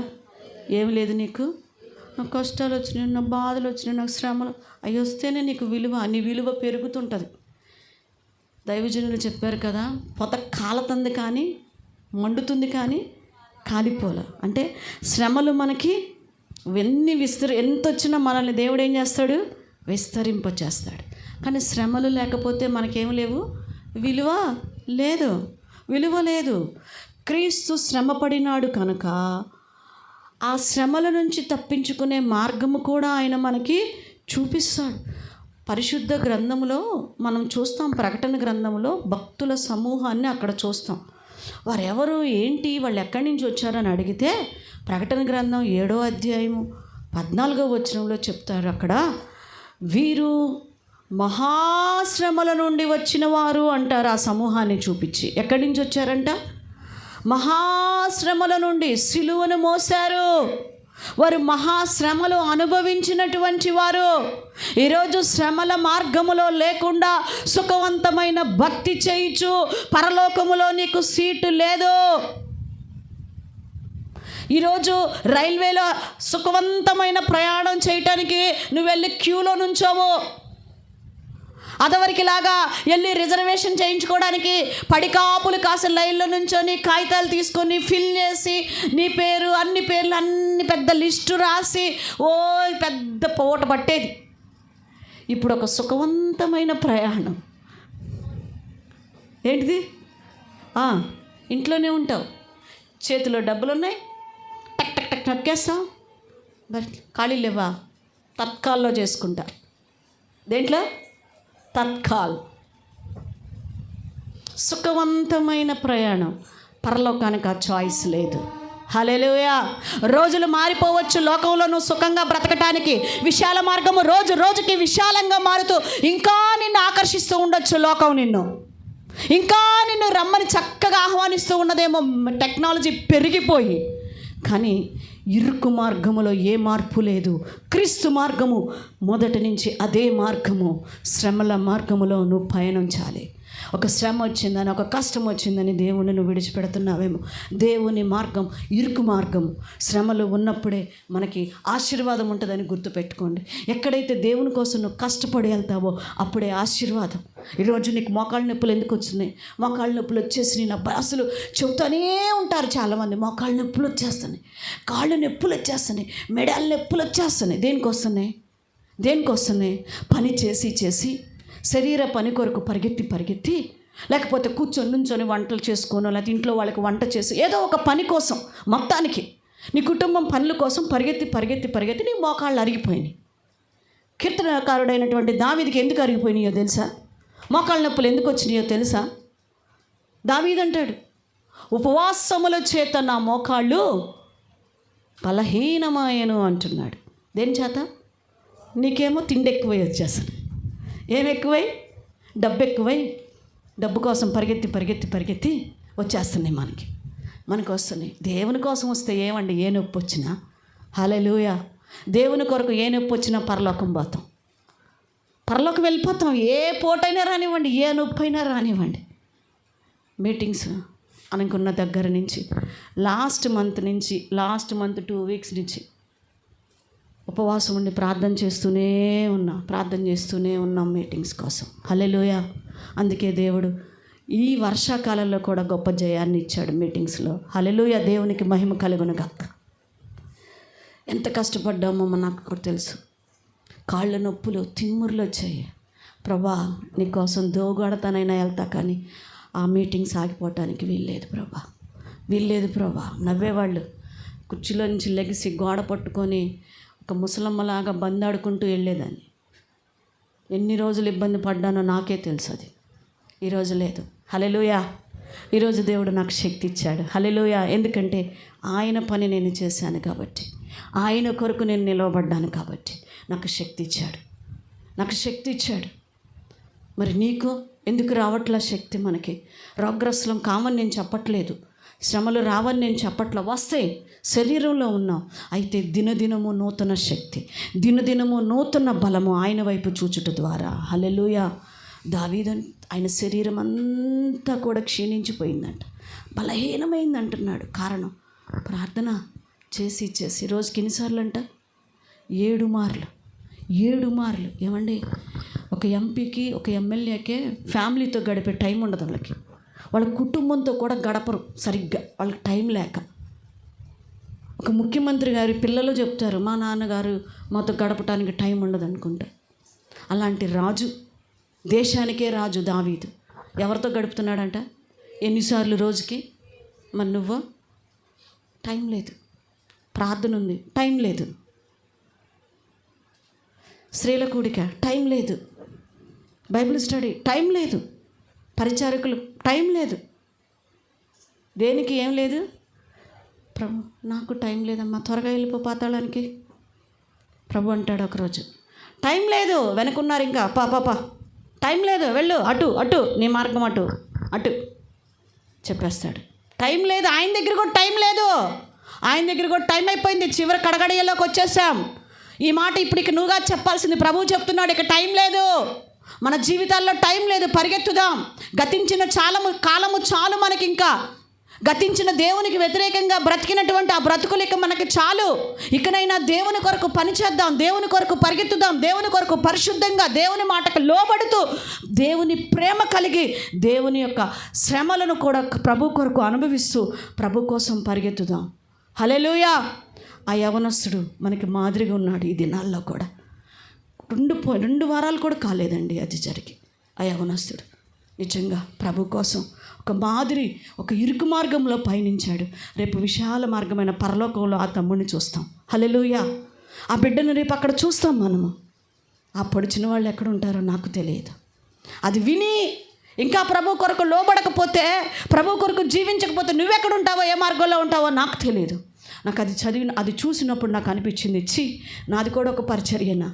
ఏం లేదు నీకు? నాకు కష్టాలు వచ్చినాయి, నా బాధలు వచ్చినాయి, నాకు శ్రమలు అవి వస్తేనే నీకు విలువ, నీ విలువ పెరుగుతుంటుంది. దైవజనులు చెప్పారు కదా, పొత కాలుతుంది కానీ మండుతుంది కానీ కాలిపోల. అంటే శ్రమలు మనకి ఎంత వచ్చినా మనల్ని దేవుడు ఏం చేస్తాడు? విస్తరింపచేస్తాడు. కానీ శ్రమలు లేకపోతే మనకేం లేవు, విలువ లేదు. క్రీస్తు శ్రమ పడినాడు కనుక ఆ శ్రమల నుంచి తప్పించుకునే మార్గము కూడా ఆయన మనకి చూపిస్తాడు. పరిశుద్ధ గ్రంథంలో మనం చూస్తాం, ప్రకటన గ్రంథంలో భక్తుల సమూహాన్ని అక్కడ చూస్తాం. వారెవరు, ఏంటి, వాళ్ళు ఎక్కడి నుంచి వచ్చారని అడిగితే ప్రకటన గ్రంథం 7వ అధ్యాయము 14వ వచనంలో చెప్తారు. అక్కడ వీరు మహాశ్రమల నుండి వచ్చిన వారు అంటారు. ఆ సమూహాన్ని చూపించి ఎక్కడి నుంచి వచ్చారంట? మహాశ్రమల నుండి. సిలువను మోశారు, వారు మహాశ్రమలు అనుభవించినటువంటి వారు. ఈరోజు శ్రమల మార్గములో లేకుండా సుఖవంతమైన భక్తి చేయించు పరలోకములో నీకు సీటు లేదు. ఈరోజు రైల్వేలో సుఖవంతమైన ప్రయాణం చేయటానికి నువ్వు వెళ్ళి క్యూలో నుంచోవు. అదవరికి లాగా వెళ్ళి రిజర్వేషన్ చేయించుకోవడానికి పడికాపులు కాసిన లైన్లో నుంచొని కాగితాలు తీసుకొని ఫిల్ చేసి నీ పేరు, అన్ని పేర్లు, అన్ని పెద్ద లిస్టు రాసి పెద్ద పోట పట్టేది. ఇప్పుడు ఒక సుఖవంతమైన ప్రయాణం ఏంటిది? ఇంట్లోనే ఉంటావు, చేతిలో డబ్బులు ఉన్నాయి, టక్ టక్ టక్ నొక్కేస్తావు. ఖాళీ లేవా? తత్కాల్లో చేసుకుంటా. దేంట్లో? తత్కాల్. సుఖవంతమైన ప్రయాణం. పరలోకానికి ఆ చాయిస్ లేదు. హల్లెలూయా. రోజులు మారిపోవచ్చు, లోకంలో నువ్వు సుఖంగా బ్రతకటానికి విశాల మార్గము రోజు రోజుకి విశాలంగా మారుతూ ఇంకా నిన్ను ఆకర్షిస్తూ ఉండొచ్చు లోకం, ఇంకా నిన్ను రమ్మని చక్కగా ఆహ్వానిస్తూ ఉన్నదేమో టెక్నాలజీ పెరిగిపోయి. కానీ ఇరుకు మార్గములో ఏ మార్పు లేదు. క్రీస్తు మార్గము మొదటి నుంచి అదే మార్గము. శ్రమల మార్గములో నువ్వు పయనించాలి. ఒక శ్రమ వచ్చిందని, ఒక కష్టం వచ్చిందని దేవుని నువ్వు విడిచిపెడుతున్నావేమో. దేవుని మార్గం ఇరుకు మార్గము. శ్రమలు ఉన్నప్పుడే మనకి ఆశీర్వాదం ఉంటుందని గుర్తుపెట్టుకోండి. ఎక్కడైతే దేవుని కోసం నువ్వు కష్టపడి వెళ్తావో అప్పుడే ఆశీర్వాదం. ఈరోజు నీకు మోకాళ్ళ నొప్పులు ఎందుకు వచ్చినాయి? మోకాళ్ళ నొప్పులు వచ్చేసి నేను అసలు చెబుతూనే ఉంటారు చాలామంది, మోకాళ్ళ నొప్పులు వచ్చేస్తున్నాయి, కాళ్ళు నొప్పులు వచ్చేస్తున్నాయి, మెడల నొప్పులు వచ్చేస్తున్నాయి. దేనికి వస్తున్నాయి? పని చేసి శరీర పని కొరకు పరిగెత్తి, లేకపోతే కూర్చొని నుంచొని వంటలు చేసుకోనో, లేకపోతే ఇంట్లో వాళ్ళకి వంట చేసి ఏదో ఒక పని కోసం, మొత్తానికి నీ కుటుంబం పనుల కోసం పరిగెత్తి నీ మోకాళ్ళు అరిగిపోయినాయి. కీర్తనకారుడైనటువంటి దావీదుకి ఎందుకు అరిగిపోయినాయో తెలుసా? మోకాళ్ళ నొప్పులు ఎందుకు వచ్చినాయో తెలుసా? దావీదు అంటాడు, ఉపవాసముల చేత నా మోకాళ్ళు బలహీనమాయను అంటున్నాడు. దేని చేత? నీకేమో తిండి ఎక్కువై వచ్చేస్తాను. ఏమి ఎక్కువై? డబ్బు ఎక్కువై, డబ్బు కోసం పరిగెత్తి వచ్చేస్తున్నాయి మనకి వస్తున్నాయి. దేవుని కోసం వస్తే ఏమండి, ఏ నొప్పి వచ్చినా, హల్లెలూయా, దేవుని కొరకు ఏ నొప్పి వచ్చినా పరలోకం పోతాం, పరలోకం వెళ్ళిపోతాం. ఏ పోటైనా రానివ్వండి, ఏ నొప్పి అయినా రానివ్వండి. మీటింగ్స్ అనుకున్న దగ్గర నుంచి లాస్ట్ మంత్ 2 వీక్స్ నుంచి ఉపవాసం ఉండి ప్రార్థన చేస్తూనే ఉన్నాం మీటింగ్స్ కోసం. హల్లెలూయా. అందుకే దేవుడు ఈ వర్షాకాలంలో కూడా గొప్ప జయాన్ని ఇచ్చాడు మీటింగ్స్లో. హల్లెలూయా. దేవునికి మహిమ కలుగును గాక. ఎంత కష్టపడ్డామో నాకు కూడా తెలుసు. కాళ్ళ నొప్పులు, తిమ్ముర్లు వచ్చాయి. ప్రభా, నీకోసం దోగడతానైనా వెళ్తా, కానీ ఆ మీటింగ్స్ ఆగిపోవటానికి వీల్లేదు ప్రభా. నవ్వేవాళ్ళు కుర్చీలో నుంచి లెగిసి గోడ పట్టుకొని ఒక ముసలమ్మలాగా బందాడుకుంటూ వెళ్ళేదాన్ని. ఎన్ని రోజులు ఇబ్బంది పడ్డానో నాకే తెలుసు. అది ఈరోజు లేదు. హల్లెలూయా. ఈరోజు దేవుడు నాకు శక్తి ఇచ్చాడు. హల్లెలూయా. ఎందుకంటే ఆయన పని నేను చేశాను కాబట్టి, ఆయన కొరకు నేను నిలవబడ్డాను కాబట్టి నాకు శక్తి ఇచ్చాడు. మరి నీకు ఎందుకు రావట్లా శక్తి? మనకి రోగ్రస్లం కామని నేను చెప్పట్లేదు, శ్రమలు రావని నేను చెప్పట్లా, వస్తాయి, శరీరంలో ఉన్నాం. అయితే దినదినము నూతన శక్తి, దినదినము నూతన బలము ఆయన వైపు చూచుట ద్వారా. హల్లెలూయా. దావీదు ఆయన శరీరం అంతా కూడా క్షీణించిపోయిందంట, బలహీనమైంది అంటున్నాడు. కారణం ప్రార్థన, చేసి రోజుకి ఎన్నిసార్లు అంట 7 మార్లు. ఏమండి, ఒక ఎంపీకి ఒక ఎమ్మెల్యేకే ఫ్యామిలీతో గడిపే టైం ఉండదు వాళ్ళకి. వాళ్ళ కుటుంబంతో కూడా గడపరు సరిగ్గా, వాళ్ళకి టైం లేక. ఒక ముఖ్యమంత్రి గారి పిల్లలు చెప్తారు, మా నాన్నగారు మాతో గడపడానికి టైం ఉండదు అనుకుంటా. అలాంటి రాజు, దేశానికే రాజు దావీదు ఎవరితో గడుపుతున్నాడంట? ఎన్నిసార్లు రోజుకి? మరి నువ్వు? టైం లేదు. ప్రార్థన ఉంది, టైం లేదు. స్త్రీల కూడిక టైం లేదు. బైబిల్ స్టడీ టైం లేదు. పరిచారకులు టైం లేదు. దేనికి ఏం లేదు? ప్రభు నాకు టైం లేదమ్మా, త్వరగా వెళ్ళిపో పాతాళానికి. ప్రభు అంటాడు ఒకరోజు, టైం లేదు, వెనకున్నారు ఇంకా, పా టైం లేదు, వెళ్ళు, అటు నీ మార్గం అటు చెప్పేస్తాడు. టైం లేదు. ఆయన దగ్గర కూడా టైం లేదు. ఆయన దగ్గర కూడా టైం అయిపోయింది. చివరి కడగడియలోకి వచ్చేసాం. ఈ మాట ఇప్పటికి నువ్వుగా చెప్పాల్సింది. ప్రభువు చెప్తున్నాడు, ఇక టైం లేదు. మన జీవితాల్లో టైం లేదు. పరిగెత్తుదాం. గతించిన కాలము చాలు మనకి. ఇంకా గతించిన దేవునికి వ్యతిరేకంగా బ్రతికినటువంటి ఆ బ్రతుకులు ఇక మనకి చాలు. ఇకనైనా దేవుని కొరకు పనిచేద్దాం, దేవుని కొరకు పరిగెత్తుదాం, దేవుని కొరకు పరిశుద్ధంగా దేవుని మాటకు లోబడుతూ దేవుని ప్రేమ కలిగి దేవుని యొక్క శ్రమలను కూడా ప్రభు కొరకు అనుభవిస్తూ ప్రభు కోసం పరిగెత్తుదాం. హల్లెలూయా. ఆ యవనస్తుడు మనకి మాదిరిగా ఉన్నాడు. ఈ దినాల్లో కూడా 2 వారాలు కూడా కాలేదండి అది జరిగి. ఆ యవనస్తుడు నిజంగా ప్రభు కోసం ఒక మాదిరి, ఒక ఇరుకు మార్గంలో పయనించాడు. రేపు విశాల మార్గమైన పరలోకంలో ఆ తమ్ముడిని చూస్తాం. హల్లెలూయా. ఆ బిడ్డను రేపు అక్కడ చూస్తాం మనము. ఆ పొడిచిన వాళ్ళు ఎక్కడ ఉంటారో నాకు తెలియదు. అది విని ఇంకా ప్రభు కొరకు లోబడకపోతే, ప్రభు కొరకు జీవించకపోతే నువ్వెక్కడ ఉంటావో, ఏ మార్గంలో ఉంటావో నాకు తెలియదు. నాకు అది చూసినప్పుడు నాకు అనిపించింది, నాది కూడా ఒక పరిచర్యనా,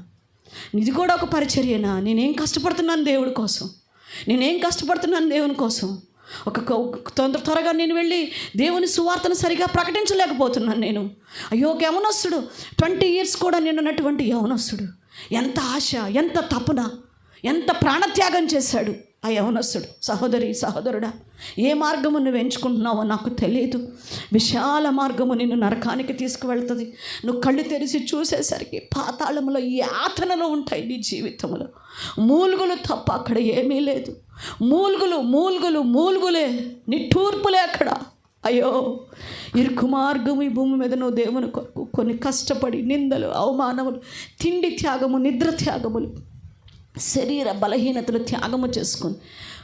నీది కూడా ఒక పరిచర్యనా. నేనేం కష్టపడుతున్నాను దేవుడి కోసం, నేనేం కష్టపడుతున్నాను దేవుని కోసం. త్వరగా నేను వెళ్ళి దేవుని సువార్తను సరిగా ప్రకటించలేకపోతున్నాను నేను. అయ్యో, ఒక యవనస్తుడు 20 years కూడా నిన్నటువంటి యవనస్తుడు ఎంత ఆశ, ఎంత తపన, ఎంత ప్రాణత్యాగం చేశాడు ఆ యవనస్తుడు. సహోదరి, సహోదరుడా, ఏ మార్గము నువ్వు ఎంచుకుంటున్నావో నాకు తెలియదు. విశాల మార్గము నిన్ను నరకానికి తీసుకువెళ్తుంది. నువ్వు కళ్ళు తెరిచి చూసేసరికి పాతాళంలో యాతనలు ఉంటాయి నీ జీవితంలో. మూలుగులు తప్ప అక్కడ ఏమీ లేదు. మూలుగులే, నిట్టూర్పులే అక్కడ. అయ్యో, ఇరుకు మార్గము ఈ భూమి మీద నువ్వు దేవుని కొరకు కొన్ని కష్టపడి నిందలు, అవమానములు, తిండి త్యాగము, నిద్ర త్యాగములు, శరీర బలహీనతలు త్యాగము చేసుకొని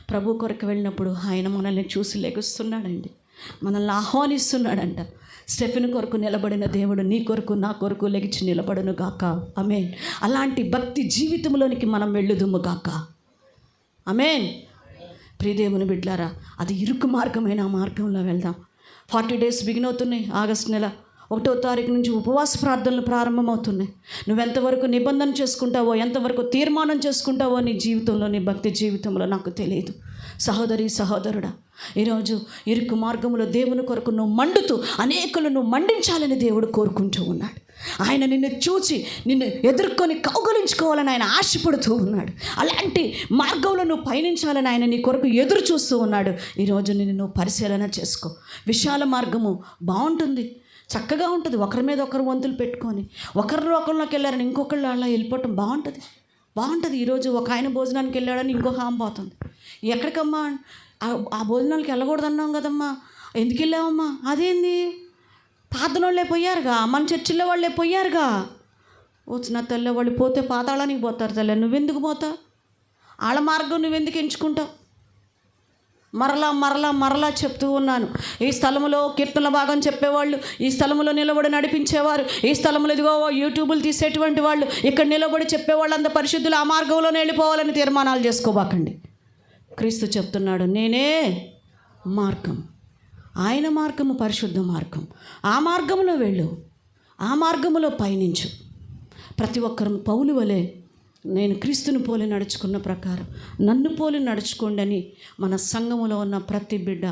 ప్రభు కొరకు వెళ్ళినప్పుడు ఆయన మనల్ని చూసి లెగుస్తున్నాడండి, మనల్ని ఆహ్వానిస్తున్నాడంట. స్టెఫెను కొరకు నిలబడిన దేవుడు నీ కొరకు, నా కొరకు లెగిచి నిలబడును గాక. ఆమేన్. అలాంటి భక్తి జీవితంలోనికి మనం వెళ్ళుదుము గాక. ఆమేన్. ప్రియదేవుని బిడ్డలారా, అది ఇరుకు మార్గమైన ఆ మార్గంలో వెళ్దాం. 40 days బిగిన్ అవుతున్నాయి. ఆగస్టు నెల 1వ తారీఖు నుంచి ఉపవాస ప్రార్థనలు ప్రారంభమవుతున్నాయి. నువ్వెంతవరకు నిబంధన చేసుకుంటావో, ఎంతవరకు తీర్మానం చేసుకుంటావో నీ జీవితంలో, నీ భక్తి జీవితంలో నాకు తెలియదు. సహోదరి, సహోదరుడా, ఈరోజు ఇరుకు మార్గంలో దేవుని కొరకు నువ్వు మండుతూ అనేకులను మండించాలని దేవుడు కోరుకుంటూ ఉన్నాడు. ఆయన నిన్ను చూచి నిన్ను ఎదుర్కొని కౌగలించుకోవాలని ఆయన ఆశపడుతూ ఉన్నాడు. అలాంటి మార్గంలో నువ్వు పయనించాలని ఆయన నీ కొరకు ఎదురు చూస్తూ ఉన్నాడు. ఈరోజు నిన్ను నువ్వు పరిశీలన చేసుకో. విశాల మార్గము బాగుంటుంది, చక్కగా ఉంటుంది. ఒకరి మీద ఒకరు వంతులు పెట్టుకొని ఒకరిలోకి వెళ్ళారని ఇంకొకళ్ళు అలా వెళ్ళిపోవటం బాగుంటుంది. ఈరోజు ఒక ఆయన భోజనానికి వెళ్ళాడని ఇంకొక ఆమె పోతుంది. ఎక్కడికమ్మా? ఆ భోజనానికి వెళ్ళకూడదన్నాం కదమ్మా, ఎందుకు వెళ్ళావమ్మా? అదేంది, పాతనోళ్ళే పోయారుగా, మన చర్చిలో వాళ్ళే పోయారుగా. వచ్చిన తల్లి, వాళ్ళు పోతే పాతాళానికి పోతారు తల్లి, నువ్వెందుకు పోతావు? వాళ్ళ మార్గం నువ్వెందుకు ఎంచుకుంటావు? మరలా చెప్తూ ఉన్నాను. ఈ స్థలంలో కీర్తనల భాగం చెప్పేవాళ్ళు, ఈ స్థలంలో నిలబడి నడిపించేవారు, ఈ స్థలంలో ఇదిగో యూట్యూబులు తీసేటువంటి వాళ్ళు, ఇక్కడ నిలబడి చెప్పేవాళ్ళు అంత పరిశుద్ధులు ఆ మార్గంలోనే వెళ్ళిపోవాలని తీర్మానాలు చేసుకోబాకండి. క్రీస్తు చెప్తున్నాడు, నేనే మార్గం, ఆయన మార్గము పరిశుద్ధ మార్గం. ఆ మార్గంలో వెళ్ళు, ఆ మార్గంలో పయనించు. ప్రతి ఒక్కరు పౌలు వలె నేను క్రీస్తుని పోలి నడుచుకున్న ప్రకారం నన్ను పోలి నడుచుకోండి అని మన సంఘములో ఉన్న ప్రతి బిడ్డ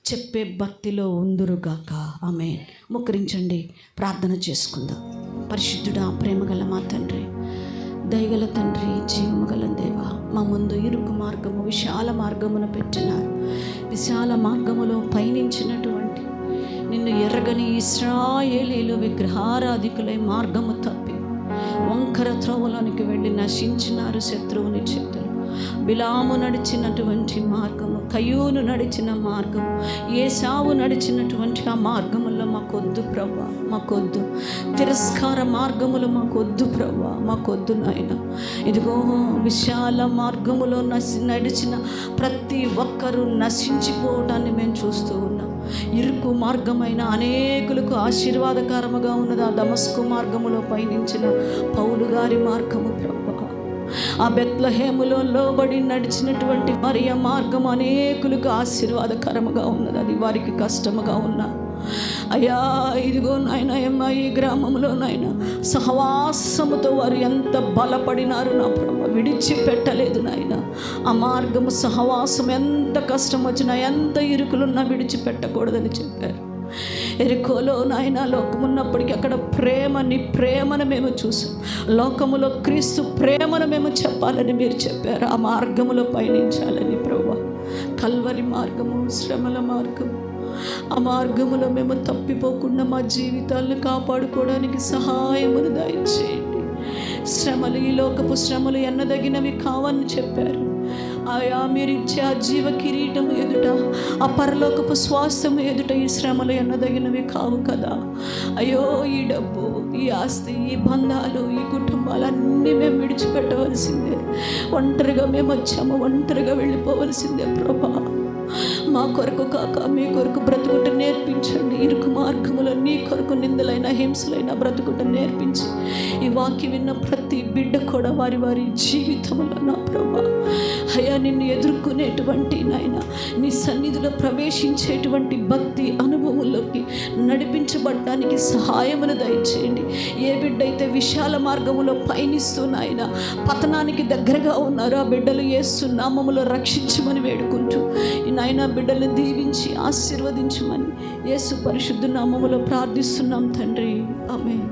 చెప్పే భక్తిలో ఉందురుగాక. ఆమేన్. ముక్కరించండి, ప్రార్థన చేసుకుందాం. పరిశుద్ధుడా, ప్రేమగల మా తండ్రి, దయగల తండ్రి, జీవముగల దేవా, మా ముందు ఇరుకు మార్గము, విశాల మార్గమును పెట్టినారు. విశాల మార్గములో పయనించినటువంటి నిన్ను ఎరగని ఇశ్రాయేలీలు విగ్రహారాధికులై మార్గము తప్పి వంకర త్రోవలోనికి వెళ్ళి నశించినారు శత్రువుని చేతులు. బిలాము నడిచినటువంటి మార్గము, కయ్యూను నడిచిన మార్గం, ఏసావు నడిచినటువంటి ఆ మార్గములో మాకొద్దు ప్రభా, మాకొద్దు. తిరస్కార మార్గములు మాకొద్దు ప్రభా, మాకొద్దు నాయన. ఇదిగో విశాల మార్గములో నడిచిన ప్రతి ఒక్కరూ నశించిపోవటాన్ని మేము చూస్తూ ఉన్నాం. ఇరుకు మార్గమైన అనేకులకు ఆశీర్వాదకరముగా ఉన్నది ఆ దమస్కు మార్గములో పయనించిన పౌలు గారి మార్గము ప్రభా. ఆ బెత్లెహేములో లోబడి నడిచినటువంటి మరియ మార్గం అనేకులకు ఆశీర్వాదకరముగా ఉన్నది. అది వారికి కష్టముగా ఉన్నా అయ్యా ఇదిగో నాయన ఈ గ్రామంలో నాయన సహవాసముతో వారు ఎంత బలపడినారు నా ప్రభు, విడిచిపెట్టలేదు నాయన. ఆ మార్గము సహవాసం ఎంత కష్టం వచ్చినా ఎంత ఇరుకులున్నా విడిచిపెట్టకూడదని చెప్పారు. ఎరికోలో నాయన లోకమున్నప్పటికీ అక్కడ నీ ప్రేమను మేము చూసాం. లోకములో క్రీస్తు ప్రేమను మేము చెప్పాలని మీరు చెప్పారు. ఆ మార్గములో పయనించాలని ప్రభువా. కల్వరి మార్గము, శ్రమల మార్గము, ఆ మార్గములో మేము తప్పిపోకుండా మా జీవితాలను కాపాడుకోవడానికి సహాయమును దయచేయండి. శ్రమలు, ఈ లోకపు శ్రమలు ఎన్నదగినవి కావని చెప్పారు. ఆయా మీరిచ్చే ఆ జీవ కిరీటం ఎదుట, ఆ పరలోకపు స్వాస్థ్యము ఎదుట ఈ శ్రమలు ఎన్నదగినవి కావు కదా. అయ్యో ఈ డబ్బు, ఈ ఆస్తి, ఈ బంధాలు, ఈ కుటుంబాలన్నీ మేము విడిచిపెట్టవలసిందే. ఒంటరిగా మేము వచ్చాము, ఒంటరిగా వెళ్ళిపోవలసిందే ప్రభా. మా కొరకు కాక మీ కొరకు బ్రతుకుట నేర్పించండి. ఇరుకు మార్గములో నీ కొరకు నిందలైన హింసలైన బ్రతుకుట నేర్పించి ఈ వాక్యం విన్న ప్రతి బిడ్డ కూడా వారి వారి జీవితంలో నా ప్రభా అయ్యా నిన్ను ఎదుర్కొనేటువంటి నాయన నీ సన్నిధిలో ప్రవేశించేటువంటి భక్తి అనుభవంలోకి నడిపించబడడానికి సహాయమును దయచేయండి. ఏ బిడ్డ అయితే విశాల మార్గములో పయనిస్తూ నాయన పతనానికి దగ్గరగా ఉన్నారో ఆ బిడ్డలు యేసు నామములో రక్షించమని వేడుకుంటూ నాయన బిడ్డలను దీవించి ఆశీర్వదించమని యేసు పరిశుద్ధ నామములో ప్రార్థిస్తున్నాం తండ్రి. ఆమేన్.